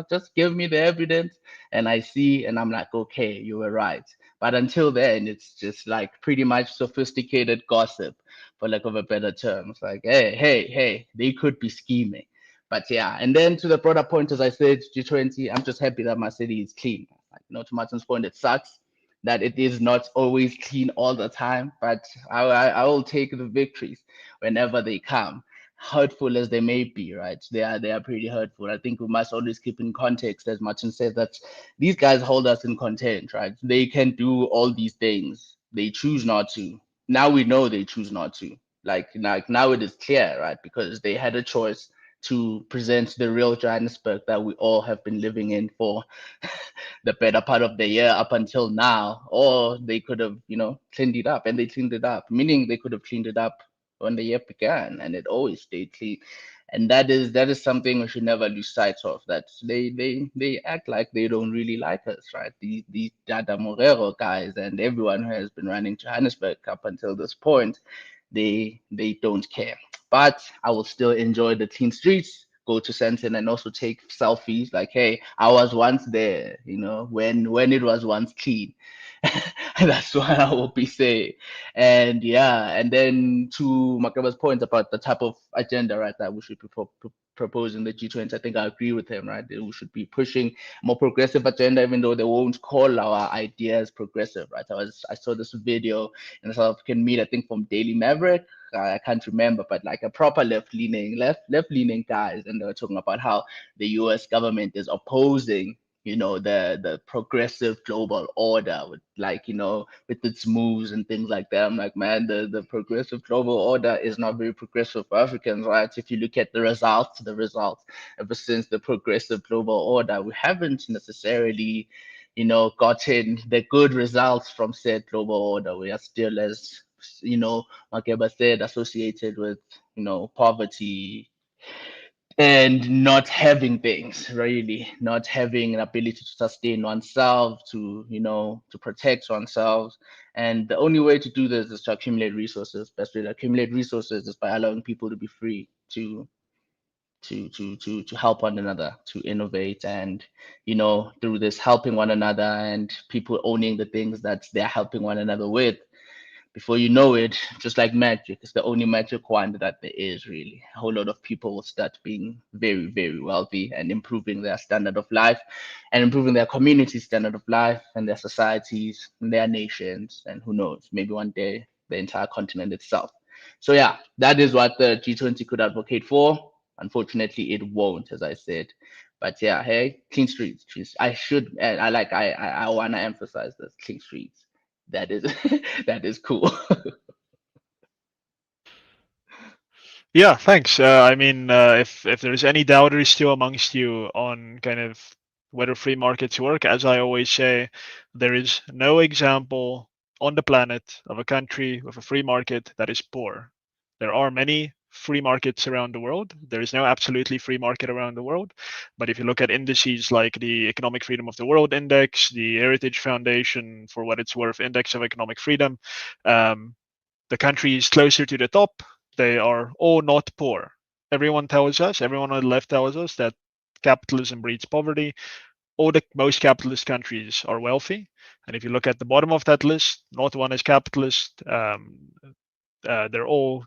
Just give me the evidence and I see and I'm like, okay, you were right. But until then, it's just like pretty much sophisticated gossip, for lack of a better term. It's like, hey, they could be scheming. But yeah, and then to the broader point, as I said, G20, I'm just happy that my city is clean. Like, to Martin's point, it sucks that it is not always clean all the time, but I will take the victories whenever they come, hurtful as they may be, right? They are pretty hurtful. I think we must always keep in context, as Martin said, that these guys hold us in content, right? They can do all these things. They choose not to. Now we know they choose not to. Like now it is clear, right? Because they had a choice to present the real Johannesburg that we all have been living in for the better part of the year up until now, or they could have, cleaned it up, and they cleaned it up, meaning they could have cleaned it up when the year began, and it always stayed clean. And that is something we should never lose sight of. That they act like they don't really like us, right? These Dada Morero guys and everyone who has been running Johannesburg up until this point, they don't care. But I will still enjoy the clean streets, go to Sandton and also take selfies. Like, hey, I was once there, when it was once clean. That's what I will be saying. And yeah, and then to Makaba's point about the type of agenda, right, that we should be proposing the G20, I think I agree with him, right? That we should be pushing more progressive agenda, even though they won't call our ideas progressive, right? I saw this video in the South African media, I think from Daily Maverick. I can't remember, but like a proper left-leaning guys, and they were talking about how the U.S. government is opposing, the progressive global order with with its moves and things like that. I'm like, man, the progressive global order is not very progressive for Africans, right? If you look at the results ever since the progressive global order, we haven't necessarily gotten the good results from said global order. We are still, as Makeba said, associated with poverty, and not having things, really not having an ability to sustain oneself, to to protect oneself. And the only way to do this is to accumulate resources. Best way to accumulate resources is by allowing people to be free to help one another, to innovate, and through this helping one another and people owning the things that they're helping one another with, before you know it, just like magic, it's the only magic wand that there is, really. A whole lot of people will start being very, very wealthy and improving their standard of life and improving their community standard of life and their societies and their nations. And who knows, maybe one day the entire continent itself. So, yeah, that is what the G20 could advocate for. Unfortunately, it won't, as I said. But yeah, hey, clean streets. I should, and I want to emphasize this: clean streets. That is that is cool. Yeah, thanks. I mean, if there's any doubters still amongst you on kind of whether free markets work, as I always say, there is no example on the planet of a country with a free market that is poor. There are many free markets around the world. There is no absolutely free market around the world. But if you look at indices like the Economic Freedom of the World Index, the Heritage Foundation, for what it's worth, Index of Economic Freedom, the countries closer to the top, they are all not poor. Everyone on the left tells us that capitalism breeds poverty. All the most capitalist countries are wealthy. And if you look at the bottom of that list, not one is capitalist. They all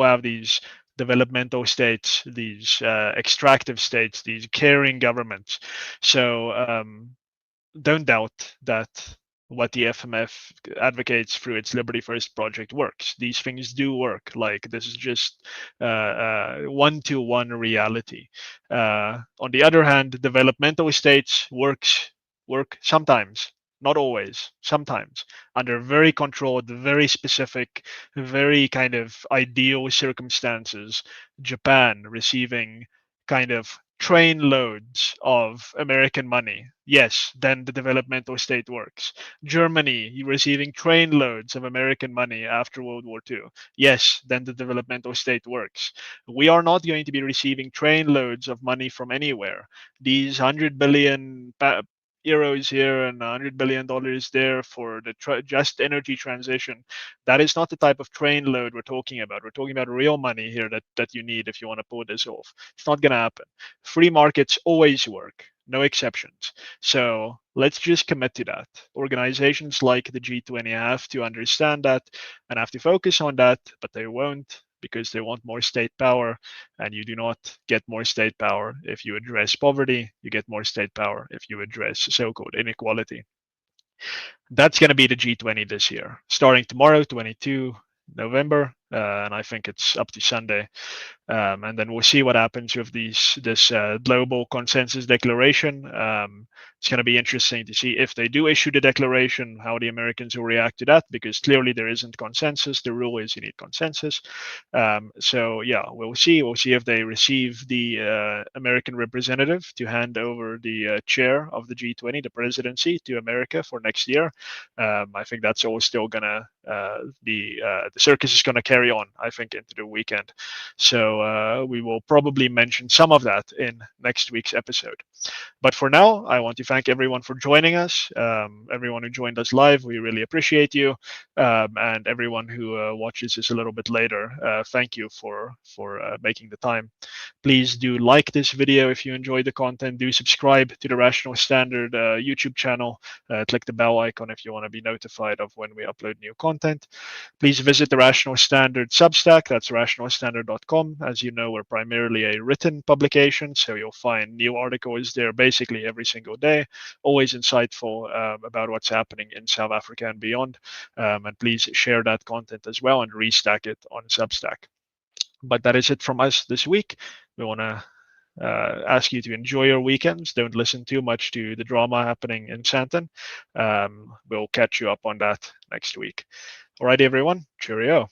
have these developmental states, these extractive states, these caring governments. So don't doubt that what the FMF advocates through its Liberty First project works. These things do work. Like, this is just one-to-one reality. On the other hand, developmental states work sometimes, not always, sometimes, under very controlled, very specific, very kind of ideal circumstances. Japan receiving kind of train loads of American money. Yes, then the developmental state works. Germany receiving train loads of American money after World War II. Yes, then the developmental state works. We are not going to be receiving train loads of money from anywhere. These 100 billion euros here and $100 billion there for the just energy transition. That is not the type of train load we're talking about. We're talking about real money here that you need if you want to pull this off. It's not going to happen. Free markets always work, no exceptions. So let's just commit to that. Organizations like the G20 have to understand that and have to focus on that, but they won't, because they want more state power, and you do not get more state power if you address poverty. You get more state power if you address so-called inequality. That's going to be the G20 this year, starting tomorrow, 22 November, and I think it's up to Sunday. And then we'll see what happens with this global consensus declaration. It's going to be interesting to see if they do issue the declaration, how the Americans will react to that, because clearly there isn't consensus. The rule is you need consensus. So yeah, we'll see. We'll see if they receive the American representative to hand over the chair of the G20, the presidency, to America for next year. I think that's all still going to be, the circus is going to carry on, I think, into the weekend. So we will probably mention some of that in next week's episode. But for now, I want to thank everyone for joining us. Everyone who joined us live, we really appreciate you. And everyone who watches this a little bit later, thank you for making the time. Please do like this video if you enjoyed the content. Do subscribe to the Rational Standard YouTube channel. Click the bell icon if you want to be notified of when we upload new content. Please visit the Rational Standard Substack. That's rationalstandard.com. As you know, we're primarily a written publication, so you'll find new articles there basically every single day, always insightful about what's happening in South Africa and beyond. And please share that content as well and restack it on Substack. But that is it from us this week. We want to ask you to enjoy your weekends. Don't listen too much to the drama happening in Sandton. We'll catch you up on that next week. All right, everyone. Cheerio.